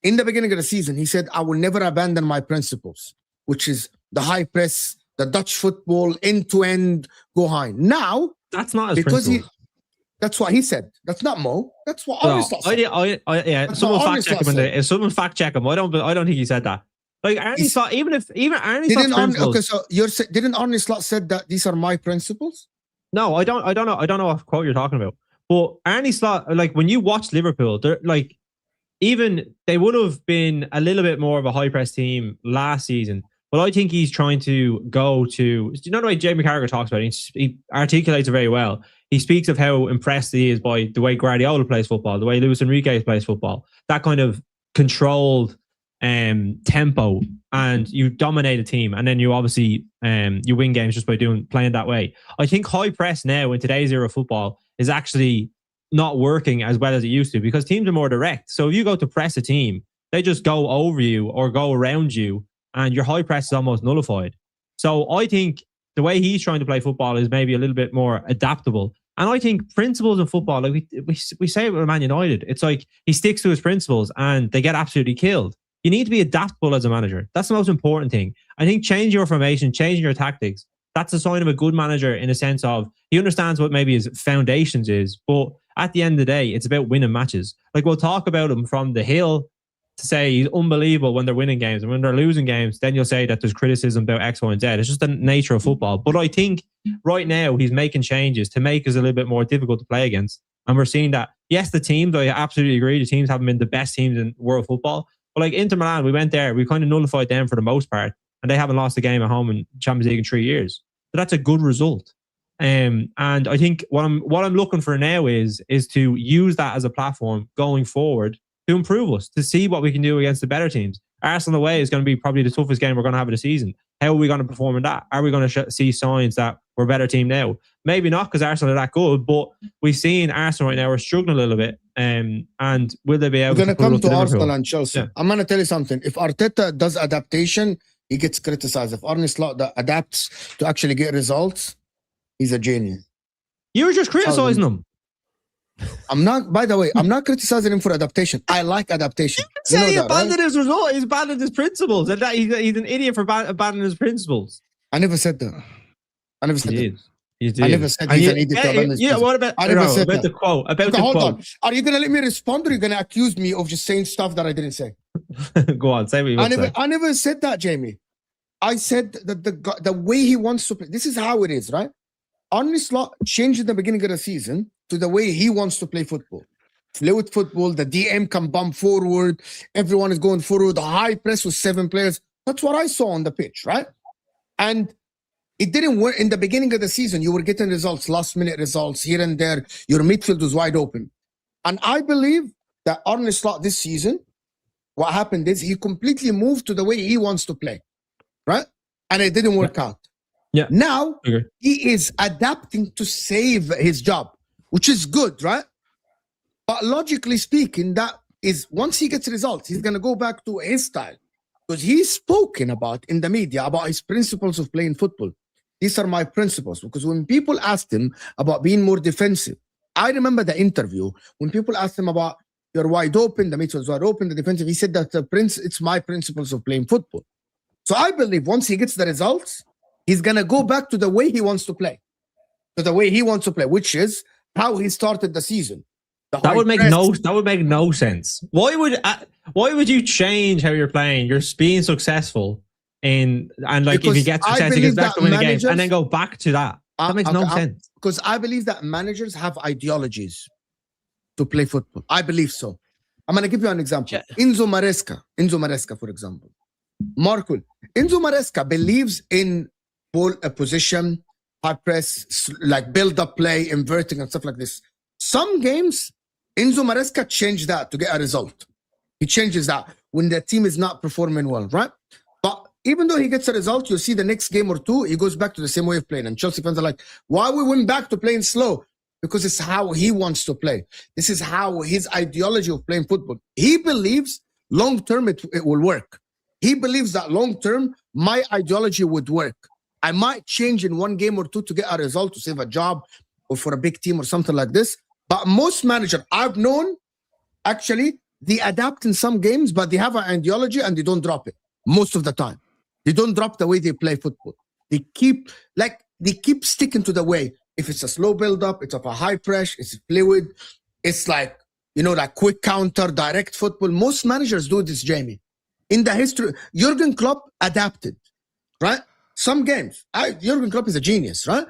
In the beginning of the season, he said, I will never abandon my principles, which is the high press, the Dutch football, end-to-end, go high. Now, that's not his principles. That's what he said. That's not Mo. That's what Arne Slot said. Yeah, someone fact check him. If someone fact check him, I don't think he said that. Like Arne Slot, even Arne Slot's principles. Okay, so didn't Arne Slot said that these are my principles? No, I don't know what quote you're talking about. But Arne Slot, like when you watch Liverpool, they're like, even they would have been a little bit more of a high press team last season. But I think he's trying to go to, you know the way Jamie Carragher talks about it, he articulates it very well. He speaks of how impressed he is by the way Guardiola plays football, the way Luis Enrique plays football, that kind of controlled tempo, and you dominate a team, and then you obviously you win games just by playing that way. I think high press now in today's era of football is actually not working as well as it used to because teams are more direct. So if you go to press a team, they just go over you or go around you, and your high press is almost nullified. So I think the way he's trying to play football is maybe a little bit more adaptable. And I think principles in football, like we say it with Man United, it's like he sticks to his principles and they get absolutely killed. You need to be adaptable as a manager. That's the most important thing. I think changing your formation, changing your tactics, that's a sign of a good manager in a sense of he understands what maybe his foundations is. But at the end of the day, it's about winning matches. Like we'll talk about him from the hill to say he's unbelievable when they're winning games. And when they're losing games, then you'll say that there's criticism about X, Y, and Z. It's just the nature of football. But I think right now he's making changes to make us a little bit more difficult to play against. And we're seeing that, yes, the teams, I absolutely agree, the teams haven't been the best teams in world football. But like Inter Milan, we went there, we kind of nullified them for the most part, and they haven't lost a game at home in Champions League in 3 years. So that's a good result. And I think what I'm looking for now is to use that as a platform going forward to improve us, to see what we can do against the better teams. Arsenal away is going to be probably the toughest game we're going to have of the season. How are we going to perform in that? Are we going to see signs that we're a better team now? Maybe not because Arsenal are that good, but we've seen Arsenal right now are struggling a little bit. And will they be able to come to Arsenal Liverpool? And Chelsea? Yeah. I'm going to tell you something. If Arteta does adaptation, he gets criticized. If Arne Slot adapts to actually get results, he's a genius. You were just criticizing him. I'm not, by the way, I'm not criticizing him for adaptation. I like adaptation. You say he abandoned his result. He's abandoned his principles. And that he's an idiot for abandoning his principles. I never said that. I never said that. You did. I never said he's an idiot for abandoning his principles. What about, I never said about that. the quote? About okay, the hold quote. on. Are you going to let me respond or are you going to accuse me of just saying stuff that I didn't say? Go on, say what you want to say. I never said that, Jamie. I said that the way he wants to play, this is how it is, right? Arne Slot changed in the beginning of the season to the way he wants to play football. Fluid football, the DM can bump forward, everyone is going forward, the high press with 7 players. That's what I saw on the pitch, right? And it didn't work in the beginning of the season. You were getting results, last minute results here and there. Your midfield was wide open. And I believe that Arne Slot this season, what happened is he completely moved to the way he wants to play, right? And it didn't work out. Yeah. Now he is adapting to save his job, which is good, right? But logically speaking, that is once he gets results, he's gonna go back to his style. Because he's spoken about in the media about his principles of playing football. These are my principles. Because when people asked him about being more defensive, I remember the interview when people asked him about you're wide open, the midfield was wide open, the defensive. He said that it's my principles of playing football. So I believe once he gets the results, he's gonna go back to the way he wants to play, which is how he started the season. That would make no sense. Why would you change how you're playing? You're being successful if you get success, you get back to win a game, and then go back to that. That makes no sense. Because I believe that managers have ideologies to play football. I believe so. I'm gonna give you an example. Enzo Maresca, for example. Marco, Enzo Maresca believes in ball position, high press, like build up play, inverting and stuff like this. Some games, Enzo Maresca changed that to get a result. He changes that when the team is not performing well, right? But even though he gets a result, you'll see the next game or two, he goes back to the same way of playing. And Chelsea fans are like, why we went back to playing slow? Because it's how he wants to play. This is how his ideology of playing football. He believes long-term it will work. He believes that long-term, my ideology would work. I might change in one game or two to get a result, to save a job, or for a big team or something like this. But most managers I've known, actually, they adapt in some games, but they have an ideology and they don't drop it most of the time. They don't drop the way they play football. They keep sticking to the way. If it's a slow build-up, it's of a high press, it's fluid, it's like, like quick counter, direct football. Most managers do this, Jamie. In the history, Jurgen Klopp adapted, right? Some games. Jurgen Klopp is a genius, right?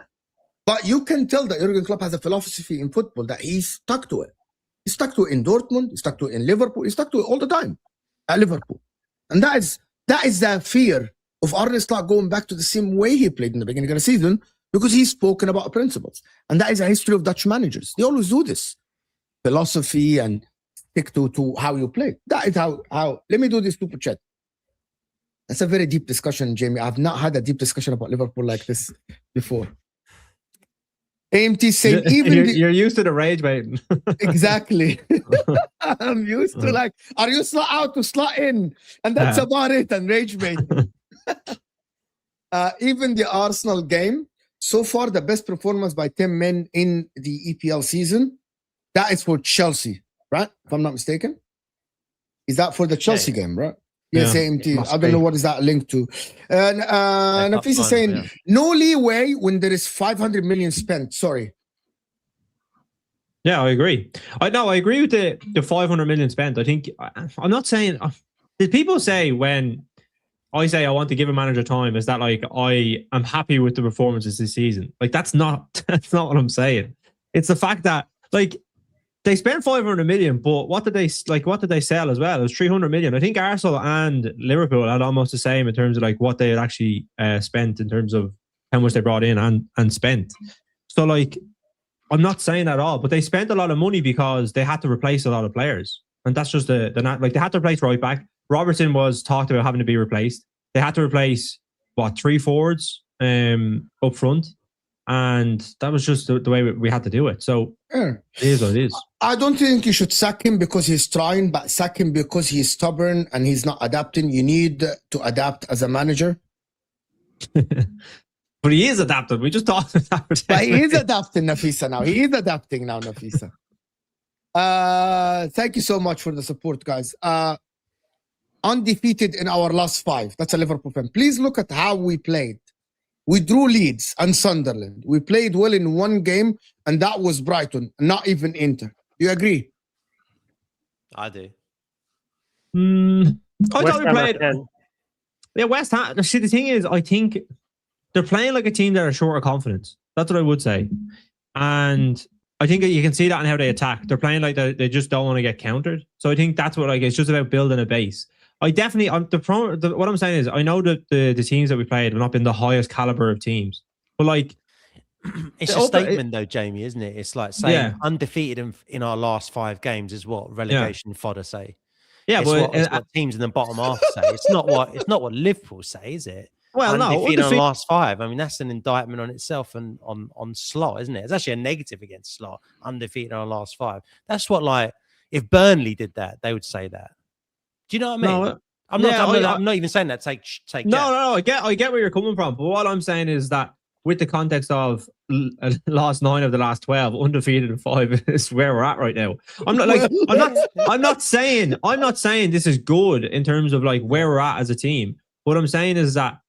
But you can tell that Jurgen Klopp has a philosophy in football that he's stuck to it. He's stuck to it in Dortmund, he's stuck to it in Liverpool, he's stuck to it all the time at Liverpool. And that is the fear of Arne Slot going back to the same way he played in the beginning of the season, because he's spoken about principles. And that is a history of Dutch managers. They always do this. Philosophy and stick to how you play. That is how let me do this super chat. That's a very deep discussion, Jamie. I've not had a deep discussion about Liverpool like this before. AMT saying you're used to the rage, mate. Exactly. I'm used to are you slot out to slot in? And that's about it. And rage mate. Even the Arsenal game, so far the best performance by 10 men in the EPL season. That is for Chelsea, right? If I'm not mistaken. Is that for the Chelsea game, right? Yes, AMT. I don't know what is that linked to. Nafisa saying, no leeway when there is 500 million spent. Sorry. Yeah, I agree. I agree with the 500 million spent. I think, I'm not saying, did people say when I say I want to give a manager time, is that I am happy with the performances this season? That's not what I'm saying. It's the fact that they spent 500 million, but what did they sell as well? It was 300 million. I think Arsenal and Liverpool had almost the same in terms of what they had actually spent in terms of how much they brought in and spent. So I'm not saying that at all, but they spent a lot of money because they had to replace a lot of players. And that's just they had to replace right back. Robertson was talked about having to be replaced. They had to replace 3 forwards up front. And that was just the way we had to do it. So it is what it is. I don't think you should sack him because he's trying, but sack him because he's stubborn and he's not adapting. You need to adapt as a manager. But he is adapting. We just talked about that. But he is adapting, Nafisa, now. He is adapting now, Nafisa. Thank you so much for the support, guys. Undefeated in our last 5. That's a Liverpool fan. Please look at how we played. We drew Leeds and Sunderland. We played well in one game, and that was Brighton, not even Inter. Do you agree? I do. I thought we played. Yeah, West Ham. See, the thing is, I think they're playing like a team that are short of confidence. That's what I would say. And I think you can see that in how they attack. They're playing like they just don't want to get countered. So I think that's what it's just about building a base. I definitely, what I'm saying is, I know that the teams that we played have not been the highest caliber of teams, but it's a statement though, Jamie, isn't it? It's like saying undefeated in our last 5 games is what relegation fodder say. Yeah, it's what teams in the bottom half say. It's not what Liverpool say, is it? Well, no, undefeated on the last 5. I mean, that's an indictment on itself and on Slot, isn't it? It's actually a negative against Slot, undefeated on the last 5. That's what, like, if Burnley did that, they would say that. Do you know what I mean? No, I'm not even saying that. Take No. I get where you're coming from, but what I'm saying is that with the context of last 9 of the last 12, undefeated in 5 is where we're at right now. I'm not saying this is good in terms of like where we're at as a team. What I'm saying is that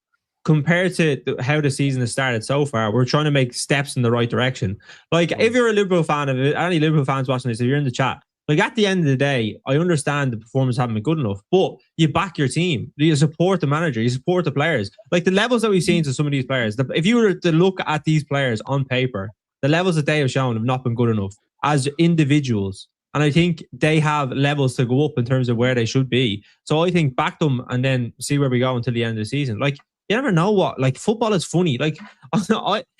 compared to how the season has started so far, we're trying to make steps in the right direction. Like, if you're a Liverpool fan, if any Liverpool fans watching this, if you're in the chat, like, at the end of the day, I understand the performance haven't been good enough, but you back your team. You support the manager. You support the players. Like, the levels that we've seen to some of these players, if you were to look at these players on paper, the levels that they have shown have not been good enough as individuals. And I think they have levels to go up in terms of where they should be. So I think back them and then see where we go until the end of the season. Like, you never know what, like, football is funny. Like,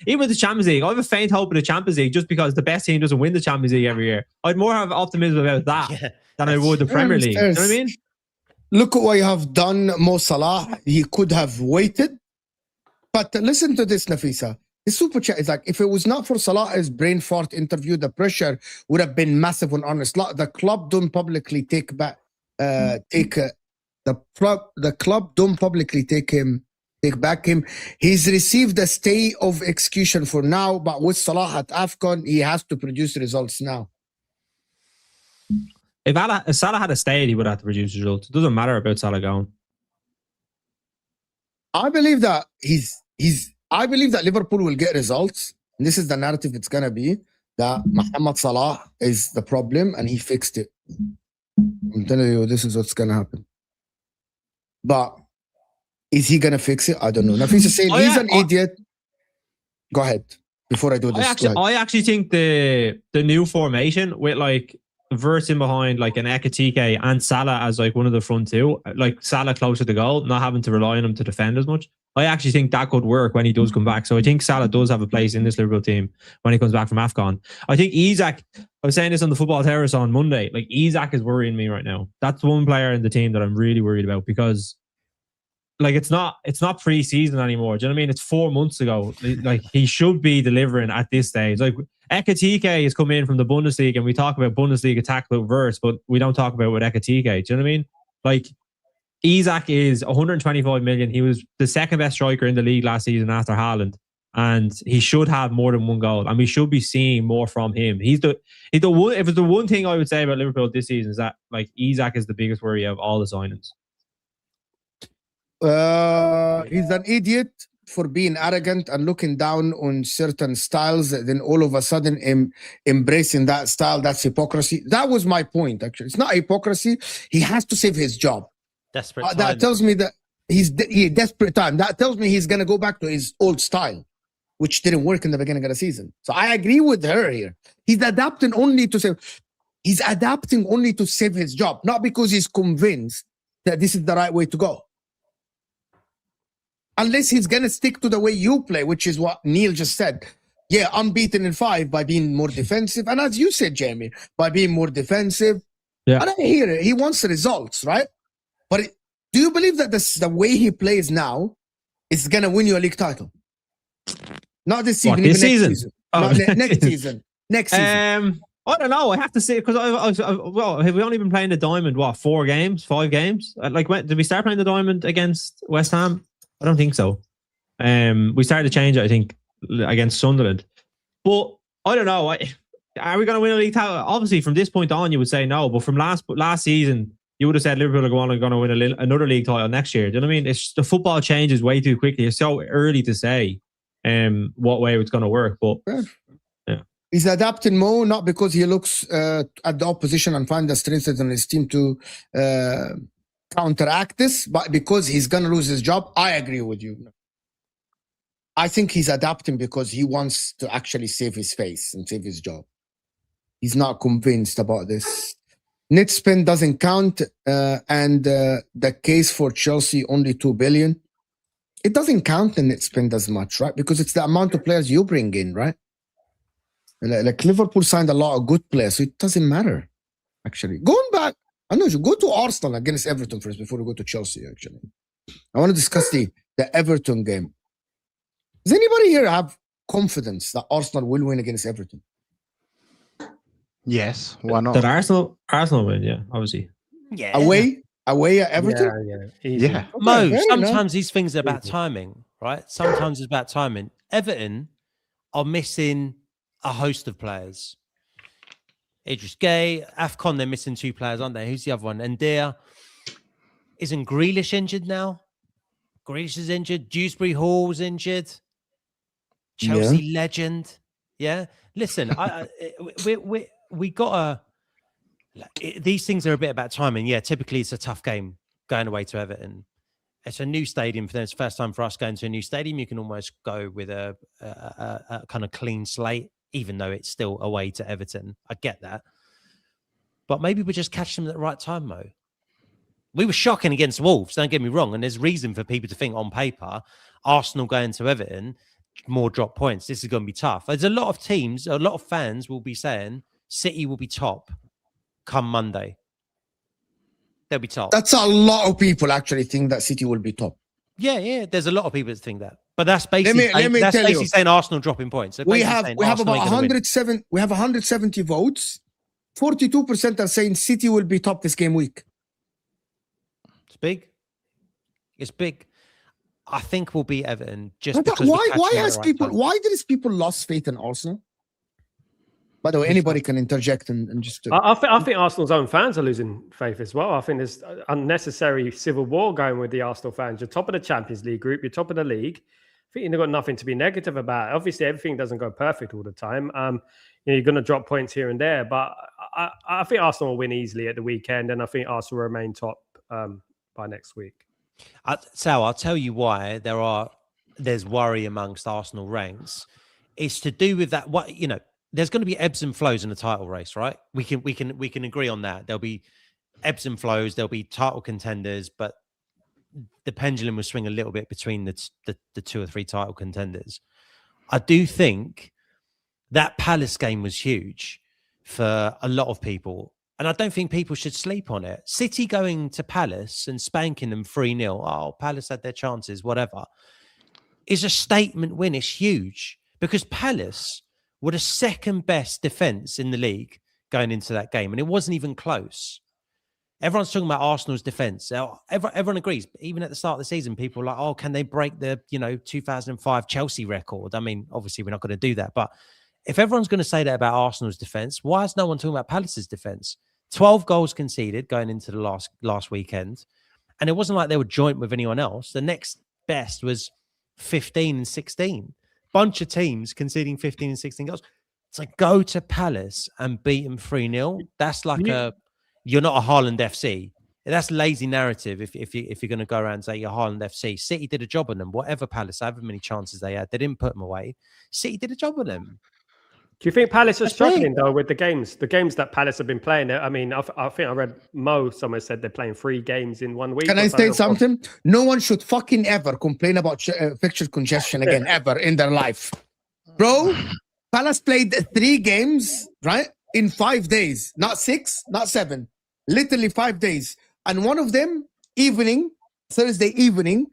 even with the Champions League, I have a faint hope of the Champions League just because the best team doesn't win the Champions League every year. I'd more have optimism about that than I would the Premier League. You know what I mean? Look at what you have done, Mo Salah. He could have waited. But listen to this, Nafisa. The super chat is like, if it was not for Salah's brain fart interview, the pressure would have been massive on Arne. The club don't publicly take back, the club don't publicly take back him. He's received a stay of execution for now, but with Salah at AFCON, he has to produce results now. If Salah had a stay, he would have to produce results. It doesn't matter about Salah going. I believe that I believe that Liverpool will get results. And this is the narrative it's gonna be, that Mohamed Salah is the problem and he fixed it. I'm telling you, this is what's gonna happen. But is he gonna fix it? I don't know. Nafisa saying he's an idiot. Go ahead. Before I do this, I actually think the new formation with like Verts in behind, like an Ekitike and Salah as like one of the front two, like Salah closer to goal, not having to rely on him to defend as much. I actually think that could work when he does come back. So I think Salah does have a place in this Liverpool team when he comes back from AFCON. I think Isak, I was saying this on the Football Terrace on Monday, like Isak is worrying me right now. That's one player in the team that I'm really worried about because like it's not pre-season anymore. Do you know what I mean? It's 4 months ago. Like he should be delivering at this stage. Like Ekitike has come in from the Bundesliga and we talk about Bundesliga attack with Verts, but we don't talk about with Ekitike. Do you know what I mean? Like Isak is 125 million. He was the second best striker in the league last season after Haaland. And he should have more than one goal. And we should be seeing more from him. He's the one. If it's the one thing I would say about Liverpool this season is that like Isak is the biggest worry of all the signings. He's an idiot for being arrogant and looking down on certain styles. Then all of a sudden embracing that style. That's hypocrisy. That was my point. Actually, it's not hypocrisy. He has to save his job. Desperate time. That tells me that he's desperate time. That tells me he's going to go back to his old style, which didn't work in the beginning of the season. So I agree with her here. He's adapting only to save his job, not because he's convinced that this is the right way to go. Unless he's going to stick to the way you play, which is what Neil just said. Yeah, unbeaten in 5 by being more defensive. And as you said, Jamie, by being more defensive. Yeah. And I hear it. He wants the results, right? But do you believe that the way he plays now is going to win you a league title? Not this season. This season? Next season. Next season. I don't know. I have to say, because have we only been playing the Diamond, 4 games, 5 games? Like, when did we start playing the Diamond against West Ham? I don't think so. We started to change it, I think, against Sunderland. But I don't know. Are we going to win a league title? Obviously, from this point on, you would say no. But from last season, you would have said Liverpool are going to win another league title next year. Do you know what I mean? The football changes way too quickly. It's so early to say what way it's going to work. But yeah, he's adapting Mo, not because he looks at the opposition and find the strengths in his team to counteract this, but because he's going to lose his job. I agree with you. I think he's adapting because he wants to actually save his face and save his job. He's not convinced about this. Net spend doesn't count, and the case for Chelsea only 2 billion. It doesn't count the net spend as much, right? Because it's the amount of players you bring in, right? Like Liverpool signed a lot of good players, so it doesn't matter. Actually, going back, I know you go to Arsenal against Everton first before we go to Chelsea. Actually, I want to discuss the the Everton game. Does anybody here have confidence that Arsenal will win against Everton? Yes, why not? Did Arsenal win? Yeah, obviously. Yeah. Away at Everton? Yeah. Easy. Yeah. Okay, Mo, fair sometimes enough. these things are about timing, right? Sometimes it's about timing. Everton are missing a host of players. Idris Gay, AFCON, they're missing 2 players, aren't they? Who's the other one? And isn't Grealish injured now? Grealish is injured. Dewsbury Hall's injured. Chelsea legend. Yeah. Listen, we gotta. These things are a bit about timing. Yeah, typically it's a tough game going away to Everton. It's a new stadium for them. It's the first time for us going to a new stadium. You can almost go with a kind of clean slate, even though it's still away to Everton. I get that. But maybe we just catch them at the right time, Mo. We were shocking against Wolves, don't get me wrong. And there's reason for people to think on paper, Arsenal going to Everton, more drop points. This is going to be tough. There's a lot of teams, a lot of fans will be saying City will be top come Monday. They'll be top. That's a lot of people actually think that City will be top. Yeah. There's a lot of people that think that. But that's basically saying Arsenal dropping points. So we have about 107. We have 170 votes. 42% are saying City will be top this game week. It's big. It's big. I think we'll beat Everton just because why did people lost faith in Arsenal? By the way, anybody can interject and just. I think Arsenal's own fans are losing faith as well. I think there's unnecessary civil war going with the Arsenal fans. You're top of the Champions League group. You're top of the league. I think you've got nothing to be negative about. Obviously, everything doesn't go perfect all the time. You're going to drop points here and there, but I think Arsenal will win easily at the weekend, and I think Arsenal will remain top by next week. Sal, I'll tell you why there's worry amongst Arsenal ranks. It's to do with that. There's going to be ebbs and flows in the title race, right? We can agree on that. There'll be ebbs and flows. There'll be title contenders, but the pendulum will swing a little bit between the 2 or 3 title contenders. I do think that Palace game was huge for a lot of people, and I don't think people should sleep on it. City going to Palace and spanking them 3-0. Oh, Palace had their chances, whatever. Is a statement win. It's huge because Palace were the second best defense in the league going into that game, and it wasn't even close. Everyone's talking about Arsenal's defense. Everyone agrees. Even at the start of the season, people are like, "Oh, can they break the 2005 Chelsea record?" I mean, obviously, we're not going to do that. But if everyone's going to say that about Arsenal's defense, why is no one talking about Palace's defense? 12 goals conceded going into the last weekend, and it wasn't like they were joint with anyone else. The next best was 15 and 16. Bunch of teams conceding 15 and 16 goals. It's like go to Palace and beat them 3-0. That's like you're not a Haaland FC. That's lazy narrative if you're going to go around and say you're Haaland FC. City did a job on them. Whatever Palace, however many chances they had, they didn't put them away. City did a job on them. Do you think Palace are struggling though with the games that Palace have been playing? I mean, I think I read Mo somewhere said they're playing 3 games in 1 week. Can I say something? No one should fucking ever complain about fixture congestion again, ever in their life. Bro, Palace played 3 games, right? In 5 days. Not 6, not 7. Literally 5 days. And one of them, Thursday evening,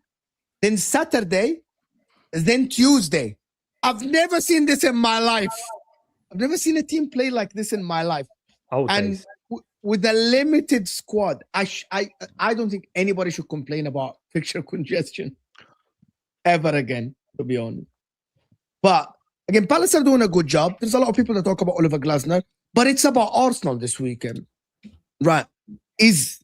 then Saturday, then Tuesday. I've never seen this in my life. I've never seen a team play like this in my life. And with a limited squad, I don't think anybody should complain about fixture congestion ever again, to be honest. But again, Palace are doing a good job. There's a lot of people that talk about Oliver Glasner, but it's about Arsenal this weekend. Right. Listen,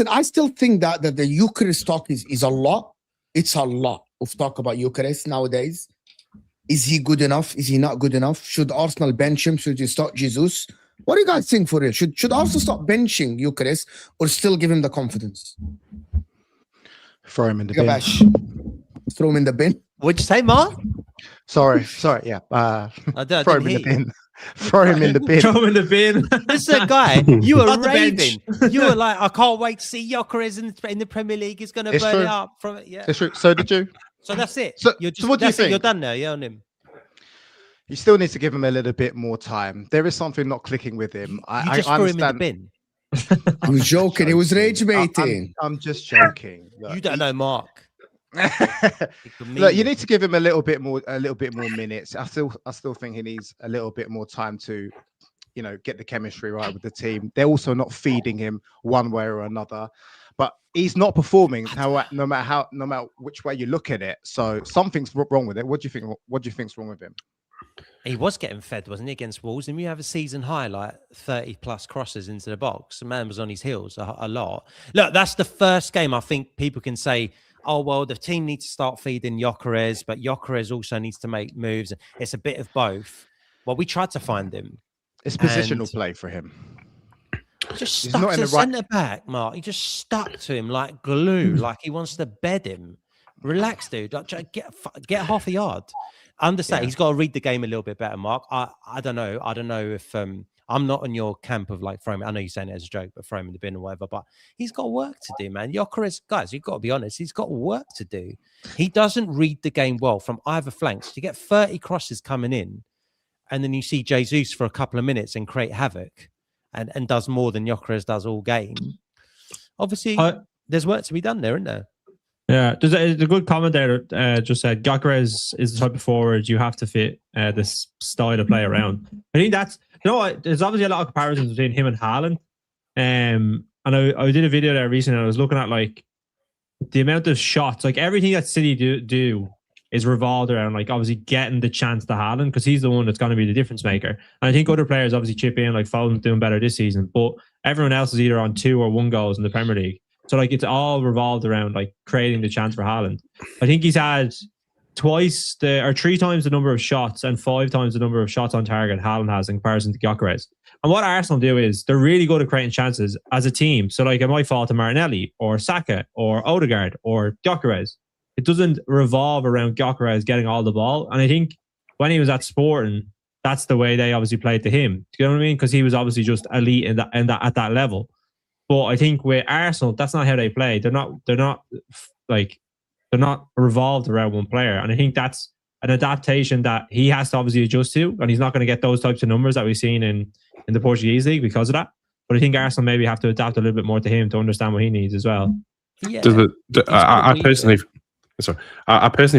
I still think that the Gyokeres talk is a lot. It's a lot of talk about Gyokeres nowadays. Is he good enough? Is he not good enough? Should Arsenal bench him? Should you start Jesus? What do you guys think for real? Should Arsenal stop benching Gyokeres or still give him the confidence? Throw him in the bin. Throw him in the bin. What'd you say, Mark? Sorry. Yeah. Throw him in the bin. Throw him in the bin. Throw him in the bin. This is a guy. You were raving. You were like, I can't wait to see Gyokeres in the Premier League. He's going to burn it up. It's true. So did you. So that's it. So what do you think? You're done now. You're on him. You still need to give him a little bit more time. There is something not clicking with him. You just threw him in the bin. I was joking. He was rage baiting. I'm just joking. Look, You don't know Mark. Look, you need to give him a little bit more minutes. I still think he needs a little bit more time to, get the chemistry right with the team. They're also not feeding him one way or another, but he's not performing no matter which way you look at it. So something's wrong with it. What do you think? What do you think's wrong with him? He was getting fed, wasn't he, against Wolves? And you have a season high, like 30 plus crosses into the box. The man was on his heels a lot. Look, that's the first game I think people can say, oh, well, the team needs to start feeding Gyokeres, but Gyokeres also needs to make moves. It's a bit of both. Well, we tried to find him. It's positional play for him. Just stuck to the centre back, Mark. He just stuck to him like glue, like he wants to bed him. Relax, dude. Get half a yard. Understand? He's got to read the game a little bit better, Mark. I don't know. I don't know if I'm not on your camp of like throwing. I know you're saying it as a joke, but throw him in the bin or whatever. But he's got work to do, man. Gyokeres, guys, you've got to be honest. He's got work to do. He doesn't read the game well from either flanks. You get 30 crosses coming in, and then you see Jesus for a couple of minutes and create havoc, and does more than Gyokeres does all game. Obviously, there's work to be done there, isn't there? Yeah, there's a good comment there. Just said Gyokeres is the type of forward you have to fit this style of play around. I think that's there's obviously a lot of comparisons between him and Haaland. And I did a video there recently. And I was looking at like the amount of shots, like everything that City do is revolved around like obviously getting the chance to Haaland because he's the one that's going to be the difference maker. And I think other players obviously chip in, like Foden's doing better this season, but everyone else is either on 2 or 1 goals in the Premier League. So like it's all revolved around like creating the chance for Haaland. I think he's had 3 times the number of shots and 5 times the number of shots on target Haaland has in comparison to Gyokeres. And what Arsenal do is they're really good at creating chances as a team. So like it might fall to Martinelli or Saka or Odegaard or Gyokeres. It doesn't revolve around Gyokeres getting all the ball. And I think when he was at Sporting, that's the way they obviously played to him. Do you know what I mean? Because he was obviously just elite at that level. But I think with Arsenal, that's not how they play. They're not revolved around one player. And I think that's an adaptation that he has to obviously adjust to. And he's not going to get those types of numbers that we've seen in the Portuguese league because of that. But I think Arsenal maybe have to adapt a little bit more to him to understand what he needs as well. Yeah. I personally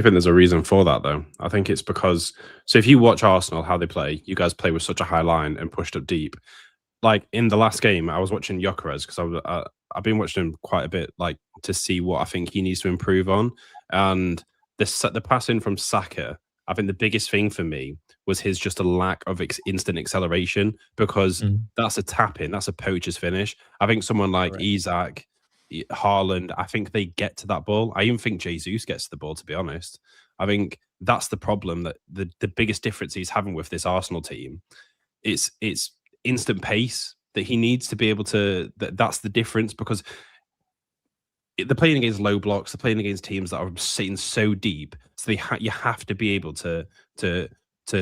think there's a reason for that, though. I think it's because, so if you watch Arsenal, how they play, you guys play with such a high line and pushed up deep. Like in the last game, I was watching Gyokeres because I've been watching him quite a bit, like to see what I think he needs to improve on. And the passing from Saka, I think the biggest thing for me was his just a lack of instant acceleration because that's a tap in, that's a poacher's finish. I think someone like Isak, Haaland, I think they get to that ball. I even think Jesus gets to the ball, to be honest. I think that's the problem, that the biggest difference he's having with this Arsenal team. It's instant pace that he needs to be able to. That's the difference, because they're playing against low blocks. They're playing against teams that are sitting so deep. So you have to be able to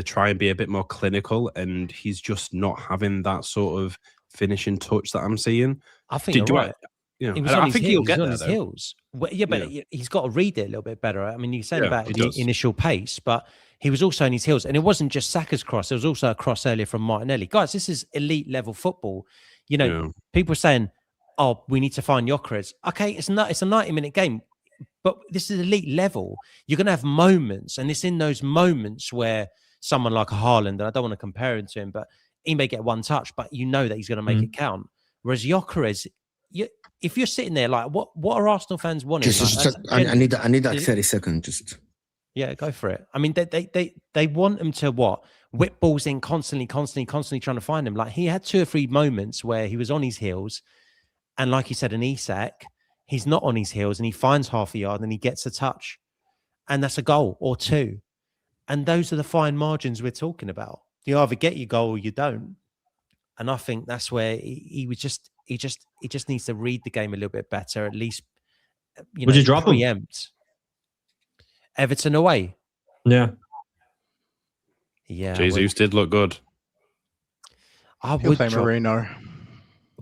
try and be a bit more clinical, and he's just not having that sort of finishing touch that I'm seeing. I think you're right. I think he'll get there. His heels. Well, yeah, but he's got to read it a little bit better. I mean, you said about the initial pace, but he was also on his heels, and it wasn't just Saka's cross. There was also a cross earlier from Martinelli. Guys, this is elite level football. People are saying, "Oh, we need to find Gyokeres." Okay, it's a 90-minute game, but this is elite level. You're going to have moments, and it's in those moments where someone like a Haaland, and I don't want to compare him to him, but he may get one touch, but you know that he's going to make it count. Whereas Gyokeres, if you're sitting there like, what are Arsenal fans wanting? I need that 30 seconds. Just go for it. I mean, they want him to whip balls in constantly trying to find him. Like, he had 2 or 3 moments where he was on his heels, and like you said, an Isak, he's not on his heels, and he finds half a yard and he gets a touch, and that's a goal or 2. And those are the fine margins we're talking about. You either get your goal or you don't. And I think that's where he just needs to read the game a little bit better. At least, would you drop preempt Everton away? Yeah. Jesus did look good. I would play Marino.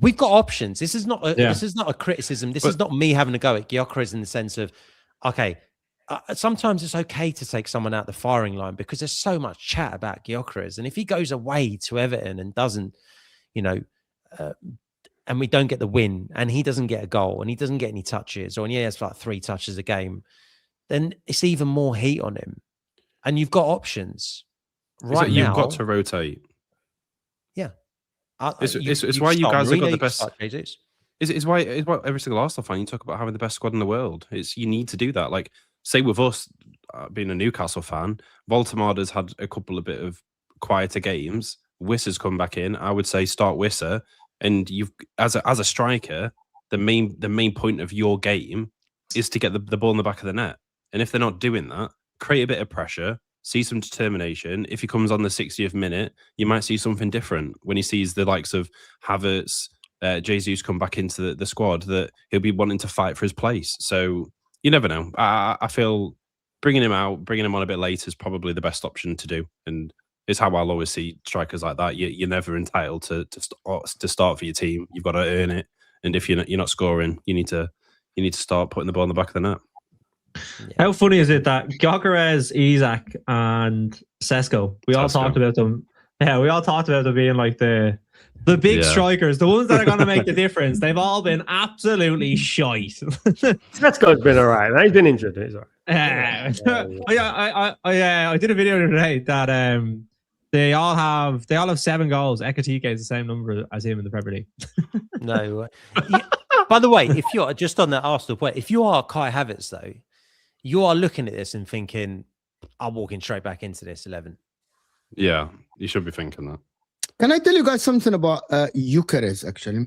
We've got options. This is not a criticism. This is not me having a go at Gyokeres in the sense of, okay, sometimes it's okay to take someone out the firing line because there's so much chat about Gyokeres, and if he goes away to Everton and doesn't, and we don't get the win, and he doesn't get a goal, and he doesn't get any touches, or he has like 3 touches a game, then it's even more heat on him. And you've got options right now. You've got to rotate. Yeah, it's why you guys have got the best. It's why every single Arsenal fan, you talk about having the best squad in the world. You need to do that. Like, say with us being a Newcastle fan, Voltemada's had a couple of bit of quieter games. Wissa's come back in. I would say start Wissa, and you've as a striker, the main point of your game is to get the ball in the back of the net. And if they're not doing that, create a bit of pressure, see some determination. If he comes on the 60th minute, you might see something different when he sees the likes of Havertz, Jesus come back into the squad, that he'll be wanting to fight for his place. So you never know. I feel bringing him on a bit later is probably the best option to do. And it's how I'll always see strikers like that. You're never entitled to start for your team. You've got to earn it. And if you're not scoring, you need to start putting the ball in the back of the net. Yeah. How funny is it that Gyokeres, Isak, and Sesko, we all talked about them. Yeah, we all talked about them being like the big strikers, the ones that are going to make the difference. They've all been absolutely shite. Sesko's been all right. He's been injured. He's all right. I did a video the other day that they all have 7 goals. Ekatike is the same number as him in the Premier League. No. By the way, if you're just on that Arsenal point, if you are Kai Havertz though, you are looking at this and thinking, I'm walking straight back into this 11. Yeah, you should be thinking that. Can I tell you guys something about Gyokeres, actually?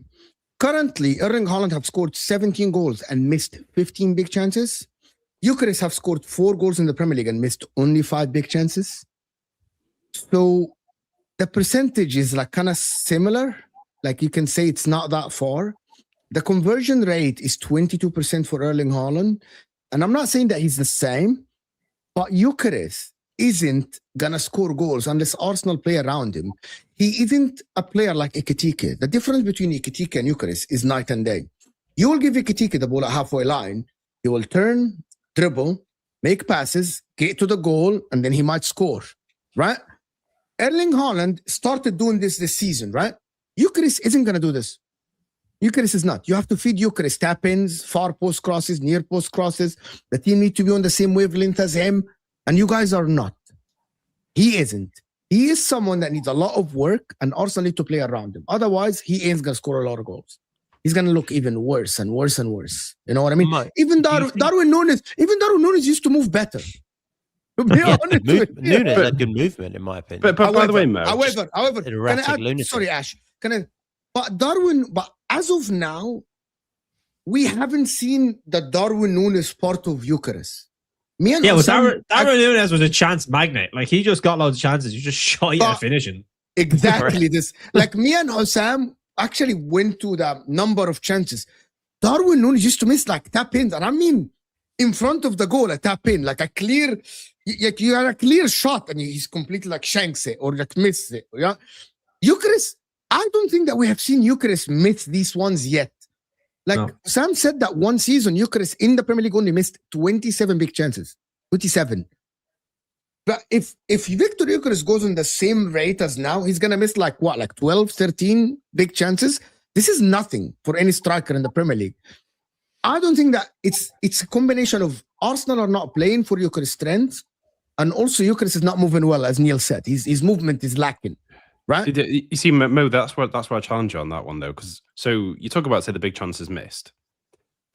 Currently, Erling Haaland have scored 17 goals and missed 15 big chances. Gyokeres have scored 4 goals in the Premier League and missed only 5 big chances. So the percentage is like kind of similar. Like you can say it's not that far. The conversion rate is 22% for Erling Haaland. And I'm not saying that he's the same, but Gyokeres isn't going to score goals unless Arsenal play around him. He isn't a player like Ekatike. The difference between Ekatike and Gyokeres is night and day. You will give Ekatike the ball at halfway line. He will turn, dribble, make passes, get to the goal, and then he might score, right? Erling Haaland started doing this season, right? Gyokeres isn't going to do this. Gyokeres is not. You have to feed Gyokeres tap-ins, far post crosses, near post crosses. The team need to be on the same wavelength as him, and you guys are not. He isn't. He is someone that needs a lot of work, and Arsenal need to play around him. Otherwise, he ain't going to score a lot of goals. He's going to look even worse and worse and worse. You know what I mean? Even Darwin Núñez used to move better. To be honest Núñez had good movement, in my opinion. But by the way, Mo, however, sorry, Ash. But as of now, we haven't seen the Darwin Núñez part of Gyokeres. Darwin Núñez was a chance magnet. Like, he just got loads of chances. You just shot at finishing. Exactly this. Like, me and Hossam actually went to the number of chances. Darwin Núñez used to miss like tap-ins. And I mean, in front of the goal, a tap-in. Like a clear, you had a clear shot and he's completely like shanks it or like miss it. Yeah. Gyokeres, I don't think that we have seen Gyokeres miss these ones yet. Like Sam said that one season, Gyokeres in the Premier League only missed 27 big chances. 27. But if Victor Gyokeres goes on the same rate as now, he's going to miss like 12, 13 big chances? This is nothing for any striker in the Premier League. I don't think that it's a combination of Arsenal are not playing for Gyokeres' strengths, and also Gyokeres is not moving well, as Neil said. His movement is lacking. Right. You see, Mo, that's where I challenge you on that one, though, because so you talk about, say, the big chances missed.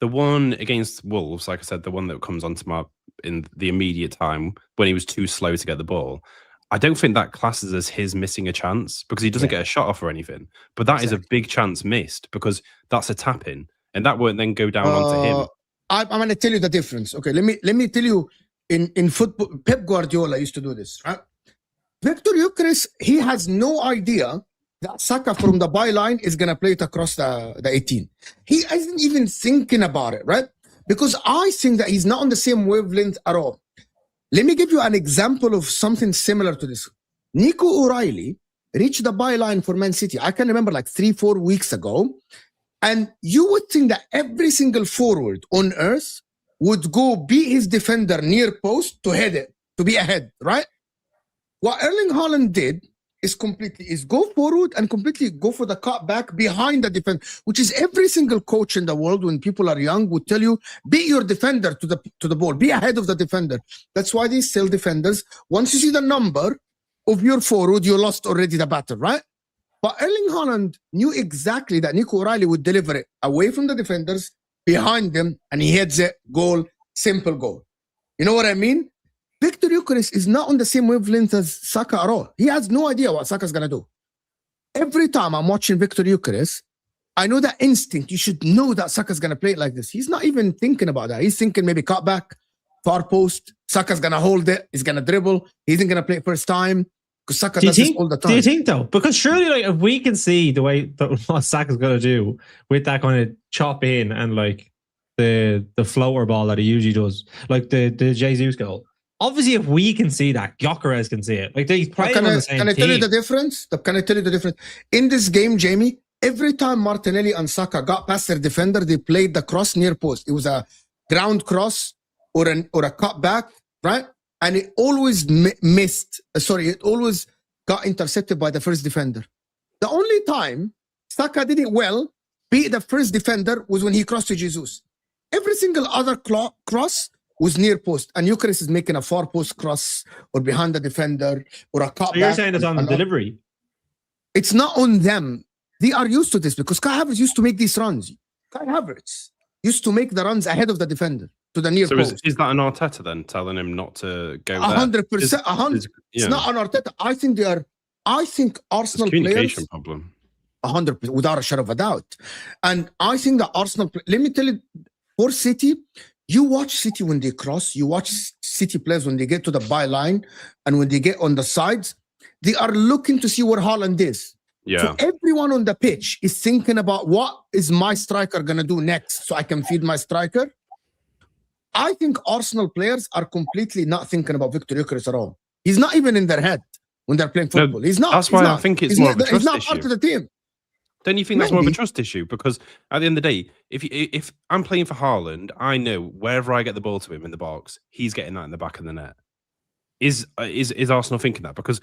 The one against Wolves, like I said, the one that comes onto my in the immediate time when he was too slow to get the ball. I don't think that classes as his missing a chance because he doesn't get a shot off or anything. But that is a big chance missed because that's a tap in, and that won't then go down onto him. I'm going to tell you the difference. Okay, let me tell you. In football, Pep Guardiola used to do this, right? Victor Gyokeres, he has no idea that Saka from the byline is going to play it across the 18. He isn't even thinking about it, right? Because I think that he's not on the same wavelength at all. Let me give you an example of something similar to this. Nico O'Reilly reached the byline for Man City. I can remember like 3-4 weeks ago. And you would think that every single forward on earth would go beat his defender near post to head it, to be ahead, right? What Erling Haaland did is go forward and completely go for the cut back behind the defense, which is every single coach in the world when people are young would tell you, be your defender to the ball, be ahead of the defender. That's why they sell defenders. Once you see the number of your forward, you lost already the battle, right? But Erling Haaland knew exactly that Nico O'Reilly would deliver it away from the defenders, behind them, and he heads it, goal, simple goal. You know what I mean? Victor Gyokeres is not on the same wavelength as Saka at all. He has no idea what Saka's going to do. Every time I'm watching Victor Gyokeres, I know that instinct. You should know that Saka's going to play it like this. He's not even thinking about that. He's thinking maybe cut back, far post. Saka's going to hold it. He's going to dribble. He isn't going to play it first time. Because Saka does this all the time. Do you think, though? Because surely, like, if we can see the way what Saka's going to do with that kind of chop in and, like, the floater ball that he usually does, like the Jesus goal. Obviously, if we can see that, Gyokeres can see it. Like, he's playing on the same team. Can I tell you the difference? Can I tell you the difference? In this game, Jamie, every time Martinelli and Saka got past their defender, they played the cross near post. It was a ground cross or a cut back, right? And it always missed. It always got intercepted by the first defender. The only time Saka did it well, beat the first defender, was when he crossed to Jesus. Every single other cross was near post, and Gyokeres is making a far post cross or behind the defender or a cut back. So you're saying it's on the delivery? It's not on them. They are used to this because Kai Havertz used to make these runs. Kai Havertz used to make the runs ahead of the defender to the near post. Is that an Arteta then telling him not to go 100%? 100%. It's not an Arteta. I think Arsenal players. Communication problem. 100%, without a shadow of a doubt. And I think that Arsenal. Let me tell you, for City. You watch City when they cross, you watch City players when they get to the byline and when they get on the sides, they are looking to see where Haaland is. Yeah. So everyone on the pitch is thinking about what is my striker going to do next so I can feed my striker. I think Arsenal players are completely not thinking about Victor Gyokeres at all. He's not even in their head when they're playing football. He's not. That's why I think it's more of a trust issue. He's not part of the team. Don't you think that's more of a trust issue? Because at the end of the day, if I'm playing for Haaland, I know wherever I get the ball to him in the box, he's getting that in the back of the net. Is Arsenal thinking that? Because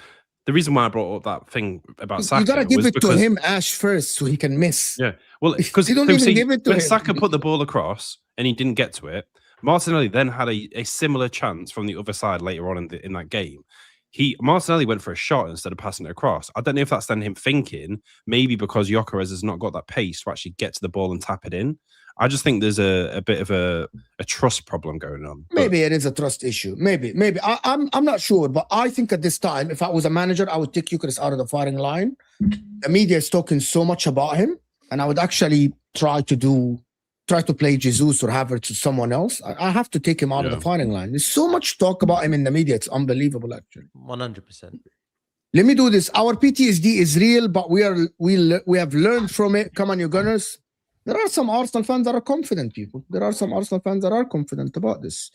the reason why I brought up that thing about Saka, you gotta give it to him, Ash, first, so he can miss. Yeah, well, because you don't even give it to him. When Saka put the ball across and he didn't get to it, Martinelli then had a similar chance from the other side later on in that game. Martinelli went for a shot instead of passing it across. I don't know if that's then him thinking, maybe because Gyokeres has not got that pace to actually get to the ball and tap it in. I just think there's a bit of a trust problem going on. Maybe it is a trust issue. Maybe. I'm not sure, but I think at this time, if I was a manager, I would take Gyokeres out of the firing line. The media is talking so much about him, and I would actually try to play Jesus or Havertz or someone else. I have to take him out of the firing line. There's so much talk about him in the media. It's unbelievable, actually. 100%. Let me do this. Our PTSD is real, but we have learned from it. Come on, you Gunners. There are some Arsenal fans that are confident, people. There are some Arsenal fans that are confident about this.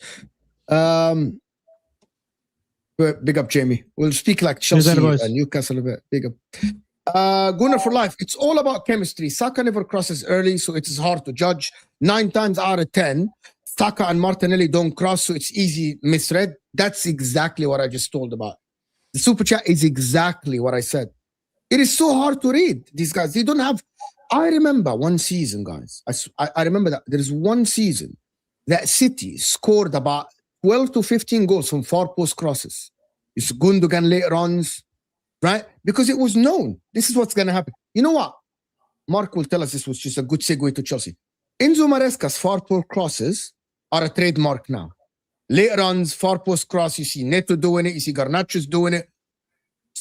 Big up, Jamie. We'll speak like Chelsea and Newcastle a bit. Big up. Gunner for life. It's all about chemistry. Saka never crosses early, so it is hard to judge. 9 times out of 10, Saka and Martinelli don't cross, so it's easy misread. That's exactly what I just told about. The super chat is exactly what I said. It is so hard to read. These guys, they don't have. I remember one season, guys. I remember that there is one season that City scored about 12 to 15 goals from far post crosses. It's Gundogan late runs. Right? Because it was known. This is what's going to happen. You know what? Mark will tell us this was just a good segue to Chelsea. Enzo Maresca's far post crosses are a trademark now. Late runs, far post cross, you see Neto doing it, you see Garnacho's doing it.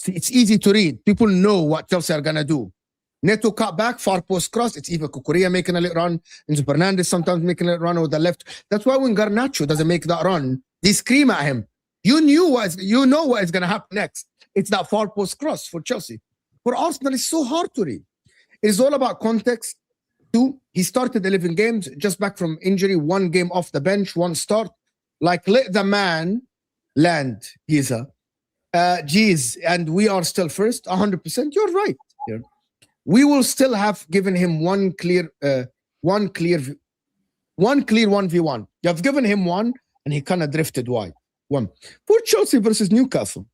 It's easy to read. People know what Chelsea are going to do. Neto cut back, far post cross. It's either Cucurella making a late run, Enzo Fernandez sometimes making a late run with the left. That's why when Garnacho doesn't make that run, they scream at him. You know what is going to happen next. It's that far post cross for Chelsea. For Arsenal, it's so hard to read. It's all about context. 2, he started 11 games, just back from injury, 1 game off the bench, 1 start. Like, let the man land, Giza. Geez, and we are still first, 100%. You're right. Yeah. We will still have given him one clear 1v1. You have given him one, and he kind of drifted wide. 1. For Chelsea versus Newcastle,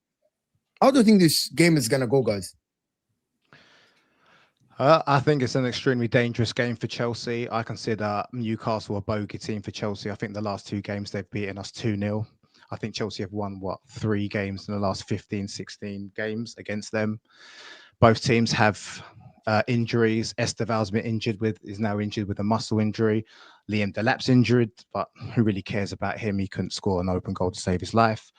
How do you think this game is gonna go, guys? I think it's an extremely dangerous game for Chelsea. I consider Newcastle a bogey team for Chelsea. I think the last 2 games they've beaten us 2-0. I think Chelsea have won, 3 games in the last 15, 16 games against them. Both teams have injuries. Esteval's is now injured with a muscle injury. Liam Delap's injured, but who really cares about him? He couldn't score an open goal to save his life.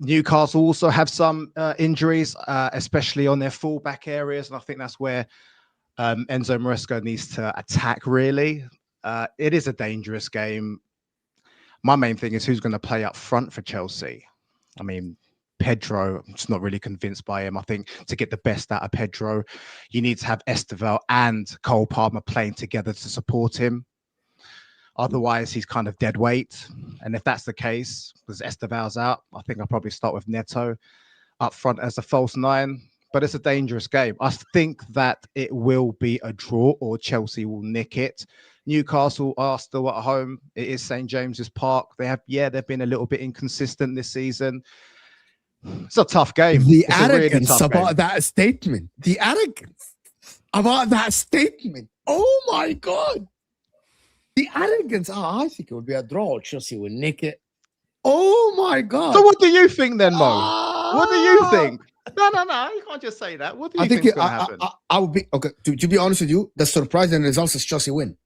Newcastle also have some injuries, especially on their fullback areas. And I think that's where Enzo Maresca needs to attack, really. It is a dangerous game. My main thing is who's going to play up front for Chelsea. I mean, Pedro, I'm just not really convinced by him. I think to get the best out of Pedro, you need to have Esteval and Cole Palmer playing together to support him. Otherwise, he's kind of dead weight. And if that's the case, because Esteval's out, I think I'll probably start with Neto up front as a false 9. But it's a dangerous game. I think that it will be a draw or Chelsea will nick it. Newcastle are still at home. It is St. James's Park. They've been a little bit inconsistent this season. It's a tough game. The arrogance about that statement. The arrogance about that statement. Oh my God. The arrogance. I think it would be a draw. Chelsea will nick it. Oh my God. So what do you think then, Mo? What do you think? No. You can't just say that. What do you think is going to happen? I would be okay. To be honest with you, the surprising results is Chelsea win.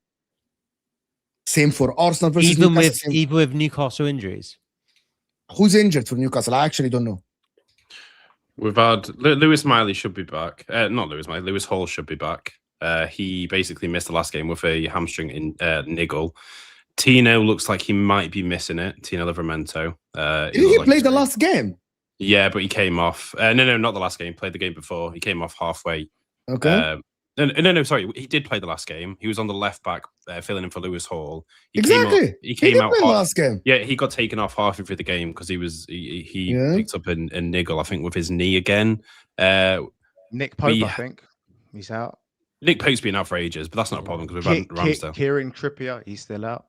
Same for Arsenal versus Newcastle. Even with Newcastle injuries. Who's injured for Newcastle? I actually don't know. We've had Lewis Miley should be back. Not Lewis Miley. Lewis Hall should be back. He basically missed the last game with a hamstring niggle. Tino looks like he might be missing it. Tino Livramento. Did he play the last game? Yeah, but he came off. No, not the last game. He played the game before. He came off halfway. Okay. No, sorry. He did play the last game. He was on the left back, filling in for Lewis Hall. He came out the last game. Yeah, he got taken off halfway through the game because he picked up a niggle, I think, with his knee again. Nick Pope, I think. He's out. Nick Pope's been out for ages, but that's not a problem because we've had Ramsdale. Kieran Trippier, he's still out.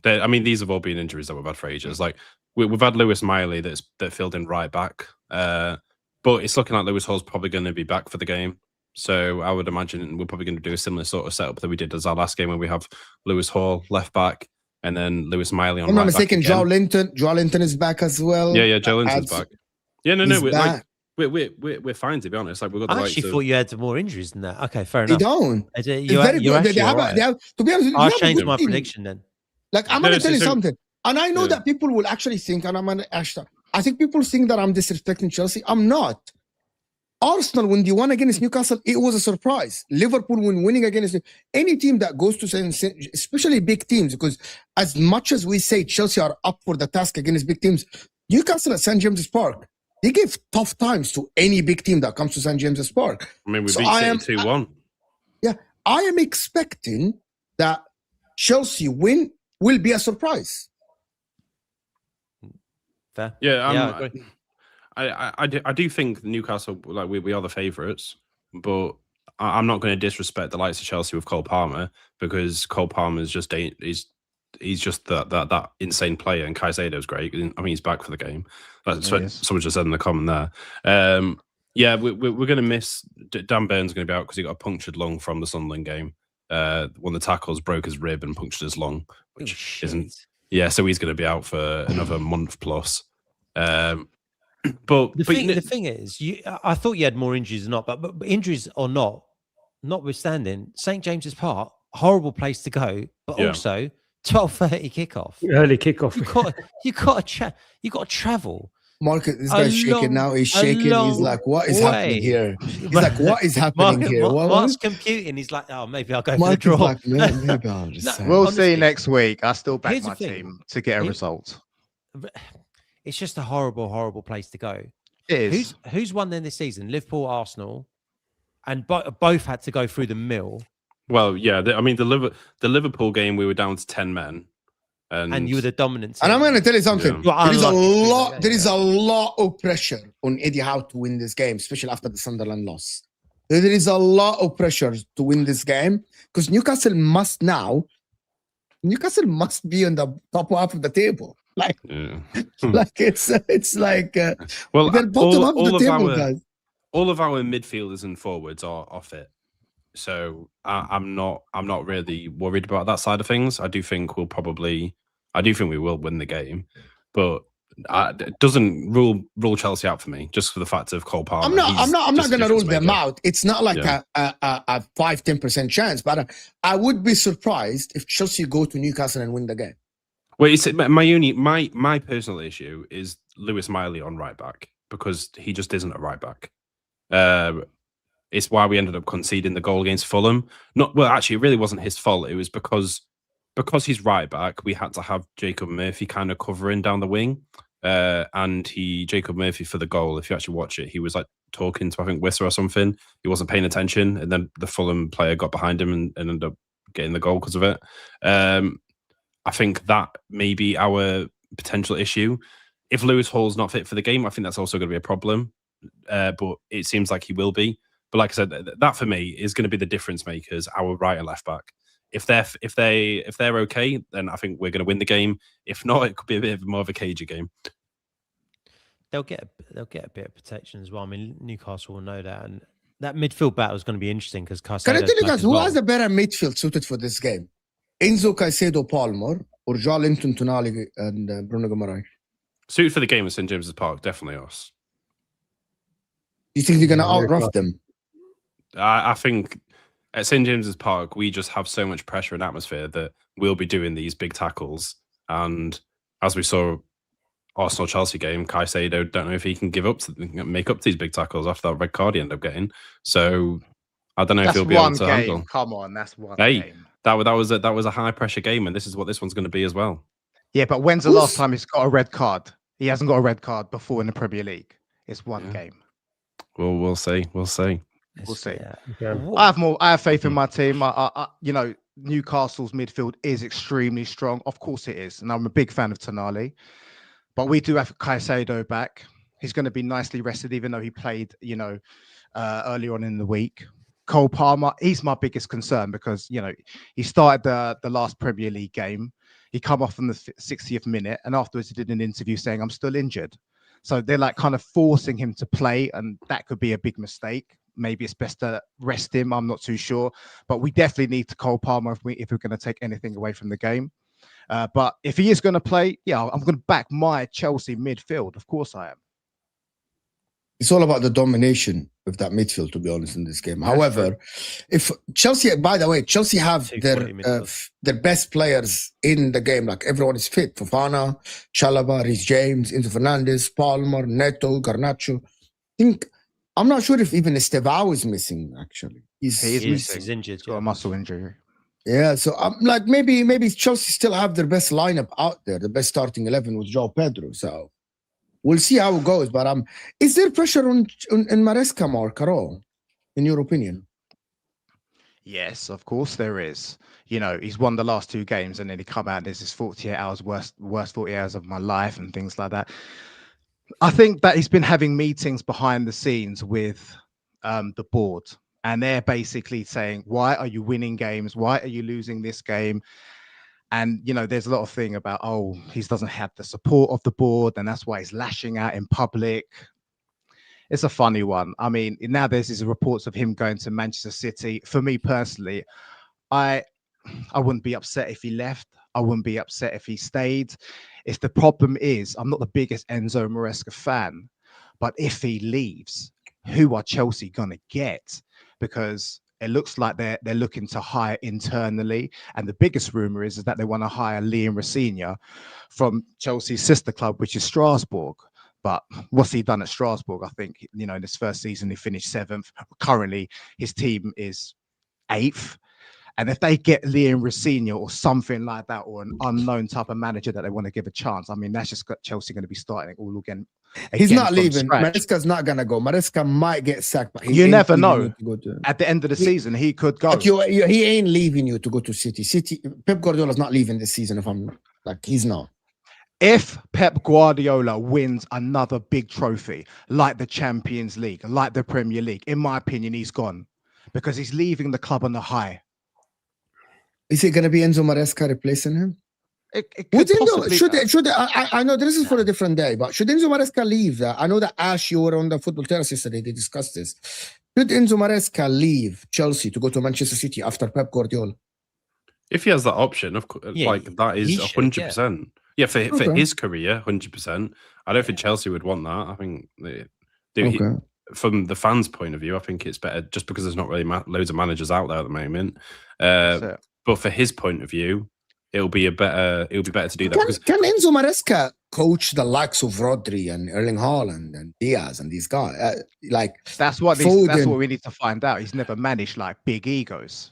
These have all been injuries that we've had for ages. Like we've had Lewis Miley that filled in right back, but it's looking like Lewis Hall's probably going to be back for the game. So I would imagine we're probably going to do a similar sort of setup that we did as our last game, where we have Lewis Hall left back and then Lewis Miley on. I'm not mistaken. Joe Linton is back as well. Yeah, Joe Linton's back. Yeah, we're fine, to be honest. Like we've got. I actually thought you had more injuries than that. Okay, fair they enough. Don't. You're right. To be honest, I'll change my prediction then. Like I'm going to tell you something, and I know that people will actually think, and I'm going to I think people think that I'm disrespecting Chelsea. I'm not. Arsenal, when they won against Newcastle, it was a surprise. Liverpool, when winning against any team that goes to, especially big teams, because as much as we say Chelsea are up for the task against big teams, Newcastle at St. James's Park, they give tough times to any big team that comes to St. James's Park. I mean, we beat City 2-1. Yeah, I am expecting that Chelsea win will be a surprise. Fair. Yeah, I do think Newcastle, like we are the favourites, but I'm not going to disrespect the likes of Chelsea with Cole Palmer, because Cole Palmer is just he's just that insane player, and Caicedo's great. I mean, he's back for the game. That's what someone just said in the comment there. Yeah, we're going to miss. Dan Burns going to be out because he got a punctured lung from the Sunderland game. One of the tackles broke his rib and punctured his lung, which isn't. Yeah, so he's going to be out for another month plus. But the thing is, I thought you had more injuries or not, but injuries or not, notwithstanding, St. James's Park, horrible place to go, but also 12:30 kickoff, early kickoff. You got to travel. Marcus, this guy's shaking now. He's shaking. He's like, "What is happening here?" He's like, "What is happening here?" Mark's computing. He's like, "Oh, maybe I'll go for the draw." Like, maybe I'll just we'll see next week. I still back my team to get a result. It's just a horrible, horrible place to go. It is. Who's won then this season? Liverpool, Arsenal, and both had to go through the mill. Well, yeah. I mean, the Liverpool game, we were down to 10 men, and you were the dominant team. And I'm going to tell you something. Yeah. There is a lot of pressure on Eddie Howe to win this game, especially after the Sunderland loss. There is a lot of pressure to win this game because Newcastle must be on the top half of the table. like, Yeah. like it's like Well, they're bottom of the table, our guys. all of our midfielders and forwards are off it, so I'm not really worried about that side of things. I do think we will win the game, but it doesing rule Chelsea out for me just for the fact of Cole Palmer. I'm not going to rule them out. It's not like Yeah. a 5-10% chance, but I would be surprised if Chelsea go to Newcastle and win the game. Well, it's my personal issue is Lewis Miley on right back because he just isn't a right back. It's why we ended up conceding the goal against Fulham. Actually, it really wasn't his fault. It was because he's right back. We had to have Jacob Murphy kind of covering down the wing, and Jacob Murphy for the goal. If you actually watch it, he was like talking to I think Wissa or something. He wasn't paying attention, and then the Fulham player got behind him and ended up getting the goal because of it. I think that may be our potential issue. If Lewis Hall's not fit for the game, I think that's also going to be a problem. But it seems like he will be. But like I said, that for me is going to be the difference makers. Our right and left back. If they're okay, then I think we're going to win the game. If not, it could be a bit more of a cagey game. They'll get a bit of protection as well. I mean, Newcastle will know that, and that midfield battle is going to be interesting because Can I tell you guys who has a better midfield suited for this game? Enzo Caicedo Palmer or Joao Linton Tonali and Bruno Guimaraes? Suited for the game at St James's Park, definitely us. You think they're going to out-rough them? I think at St James's Park, we just have so much pressure and atmosphere that we'll be doing these big tackles. And as we saw Arsenal-Chelsea game, Caicedo, don't know if he can make up to these big tackles after that red card he ended up getting. So I don't know if he'll be able to handle. Come on, that's one game. That was a high pressure game, and this is what this one's going to be as well. Yeah, but when's the last time he's got a red card? He hasn't got a red card before in the Premier League. It's one game. Well, we'll see. We'll see. Yeah. I have faith in my team. Newcastle's midfield is extremely strong. Of course it is, and I'm a big fan of Tonali. But we do have Caicedo back. He's going to be nicely rested, even though he played, earlier on in the week. Cole Palmer, he's my biggest concern because, he started the last Premier League game. He come off in the 60th minute, and afterwards he did an interview saying, I'm still injured. So they're like kind of forcing him to play, and that could be a big mistake. Maybe it's best to rest him. I'm not too sure. But we definitely need to Cole Palmer if we're going to take anything away from the game. But if he is going to play, I'm going to back my Chelsea midfield. Of course I am. It's all about the domination of that midfield, to be honest, in this game. However, if Chelsea, by the way, Chelsea have their best players in the game. Like everyone is fit. Fofana, Chalobah, Reece James, Enzo Fernandez, Palmer, Neto, Garnacho. I'm not sure if even Estevao is missing, actually. He's injured. He's got a muscle injury. Yeah, so I'm like maybe Chelsea still have their best lineup out there, the best starting 11 with João Pedro. So we'll see how it goes. But is there pressure on Maresca, Mark, at all, in your opinion? Yes, of course there is. He's won the last 2 games, and then he come out and there's this 48 hours worst 48 hours of my life and things like that. I think that he's been having meetings behind the scenes with the board. And they're basically saying, why are you winning games? Why are you losing this game? And, there's a lot of thing about, he doesn't have the support of the board, and that's why he's lashing out in public. It's a funny one. I mean, now there's these reports of him going to Manchester City. For me personally, I wouldn't be upset if he left. I wouldn't be upset if he stayed. If the problem is, I'm not the biggest Enzo Maresca fan, but if he leaves, who are Chelsea going to get? Because it looks like they're looking to hire internally. And the biggest rumor is that they want to hire Liam Rosenior from Chelsea's sister club, which is Strasbourg. But what's he done at Strasbourg? I think, in his first season, he finished 7th. Currently, his team is 8th. And if they get Liam Rosenior or something like that, or an unknown type of manager that they want to give a chance, I mean, that's just got Chelsea going to be starting it all again. He's not leaving. Maresca's not going to go. Maresca might get sacked. But you never know. At the end of the season, he could go. He ain't leaving you to go to City. Pep Guardiola's not leaving this season. He's not. If Pep Guardiola wins another big trophy, like the Champions League, like the Premier League, in my opinion, he's gone because he's leaving the club on the high. Is it going to be Enzo Maresca replacing him? I know this is for a different day, but should Enzo Maresca leave? I know that Ash, you were on the Football Terrace yesterday. They discussed this. Should Enzo Maresca leave Chelsea to go to Manchester City after Pep Guardiola? If he has that option, of course, that is 100%. Yeah, for his career, 100%. I don't think Chelsea would want that. I think from the fans' point of view, I think it's better just because there's not really loads of managers out there at the moment. But for his point of view, it'll be better to do that. Can Enzo Maresca coach the likes of Rodri and Erling Haaland and Diaz and these guys? That's what we need to find out. He's never managed like big egos.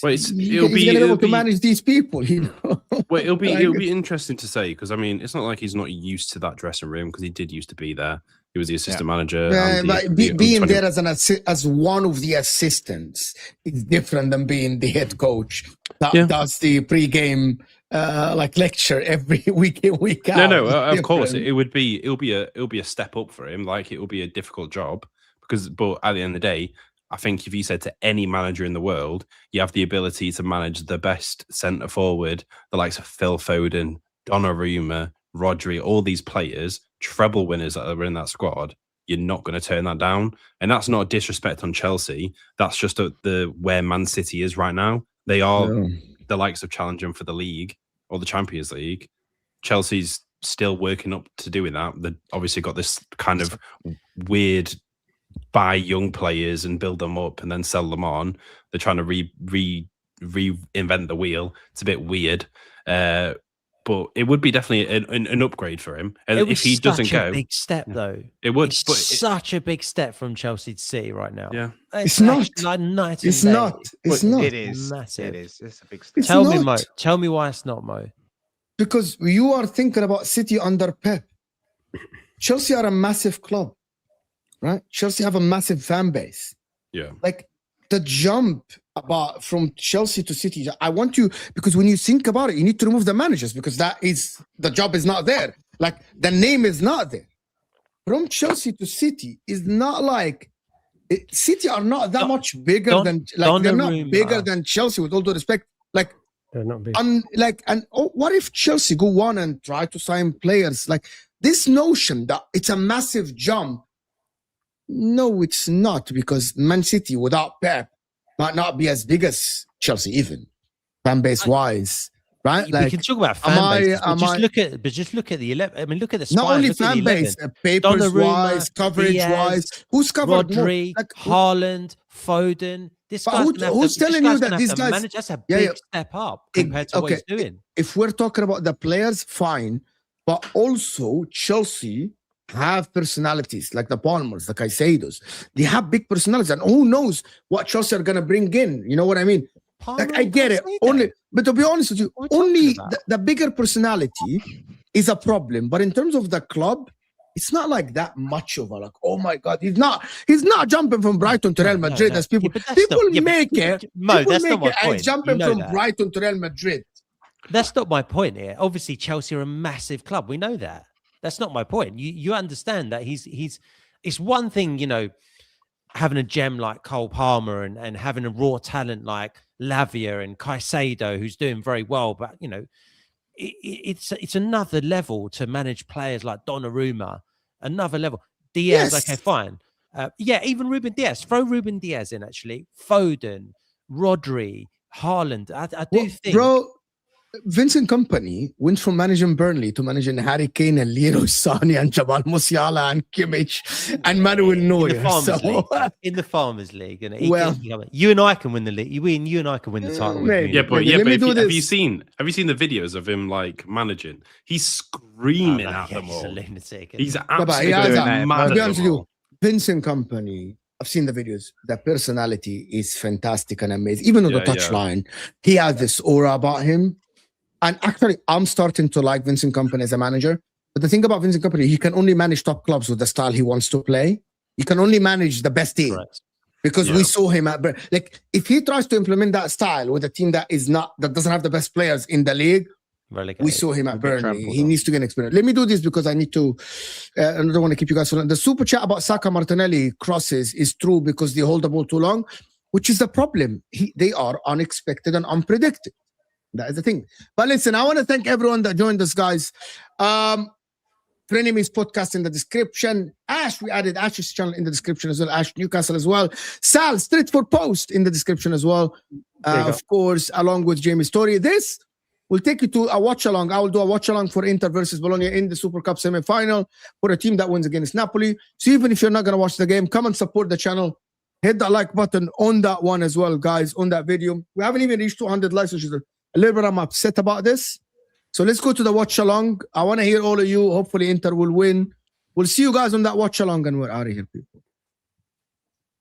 Well, he's going to be able to manage these people, you know. Well, it'll be interesting to say because I mean, it's not like he's not used to that dressing room because he did used to be there. He was the assistant manager. But being there as one of the assistants is different than being the head coach. That's the pre-game lecture every week in, week out. No, of course it'll be a step up for him. Like it will be a difficult job but at the end of the day, I think if you said to any manager in the world, you have the ability to manage the best centre forward, the likes of Phil Foden, Donnarumma, Rodri, all these players, treble winners that are in that squad, you're not going to turn that down. And that's not a disrespect on Chelsea. That's just where Man City is right now. They are the likes of challenging for the league or the Champions League. Chelsea's still working up to doing that. They've obviously got this kind of weird buy young players and build them up and then sell them on. They're trying to reinvent the wheel. It's a bit weird. But it would be definitely an upgrade for him. And if he doesn't go, such a big step though. It would. It's such a big step from Chelsea to City right now. Yeah, it's not. Like night it's and not. day. It's not. It is massive. It is. It's a big step. Tell me, Mo. Tell me why it's not, Mo. Because you are thinking about City under Pep. Chelsea are a massive club, right? Chelsea have a massive fan base. Yeah. Like the jump from Chelsea to City, I want you, because when you think about it, you need to remove the managers because the job is not there. Like the name is not there. From Chelsea to City is not like City are not that much bigger than they're not bigger than Chelsea, with all due respect. Like they're not big. What if Chelsea go on and try to sign players? Like this notion that it's a massive jump. No, it's not, because Man City without Pep might not be as big as Chelsea, even fan base wise, right? We can talk about fan base, but just look at the 11. I mean, look at the not only fan base, papers wise, coverage wise. Who's covered Rodri, more? Haaland, Foden. This guy's who's telling you that these guys manage? That's a big step up compared to what he's doing. If we're talking about the players, fine, but also Chelsea have personalities like the Palmers, the Caicedos. They have big personalities, and who knows what Chelsea are gonna bring in? You know what I mean? Like I get it. But to be honest with you, only the bigger personality is a problem. But in terms of the club, it's not like that much of a oh my God, he's not jumping from Brighton to Real Madrid as people make it. Mo, that's not my point. Jumping from Brighton to Real Madrid. That's not my point here. Obviously, Chelsea are a massive club. We know that. That's not my point. You understand that it's one thing, you know, having a gem like Cole Palmer and having a raw talent like Lavia and Caicedo, who's doing very well, but you know, it's another level to manage players like Donnarumma, another level. Diaz, okay, fine. Even Ruben Diaz. Throw Ruben Diaz in, actually. Foden, Rodri, Haaland. I do think... Bro, Vincent Kompany went from managing Burnley to managing Harry Kane and Leroy Sané and Jamal Musiala and Kimmich and Manuel Neuer. In the Farmers League. And you and I can win the league. You and I can win the title. Have you seen the videos of him like managing? He's screaming at them all. He's absolutely mad. To be honest with you, Vincent Kompany, I've seen the videos. The personality is fantastic and amazing. Even on the touchline, he has this aura about him. And actually, I'm starting to like Vincent Kompany as a manager. But the thing about Vincent Kompany, he can only manage top clubs with the style he wants to play. He can only manage the best team. Correct. Because we saw him if he tries to implement that style with a team that doesn't have the best players in the league, we saw him at Burnley. He needs to get experience. Let me do this because I need to. I don't want to keep you guys on. The super chat about Saka Martinelli crosses is true because they hold the ball too long, which is the problem. They are unexpected and unpredicted. That is the thing. But listen, I want to thank everyone that joined us, guys. Frenemies podcast in the description. Ash, we added Ash's channel in the description as well. Ash Newcastle as well. Sal, Street for Post in the description as well. Of course, along with Jamie's story. This will take you to a watch along. I will do a watch along for Inter versus Bologna in the Super Cup semi-final for a team that wins against Napoli. So even if you're not going to watch the game, come and support the channel. Hit that like button on that one as well, guys, on that video. We haven't even reached 200 likes, which is a little bit I'm upset about this. So let's go to the watch along. I want to hear all of you. Hopefully Inter will win. We'll see you guys on that watch along and we're out of here, people.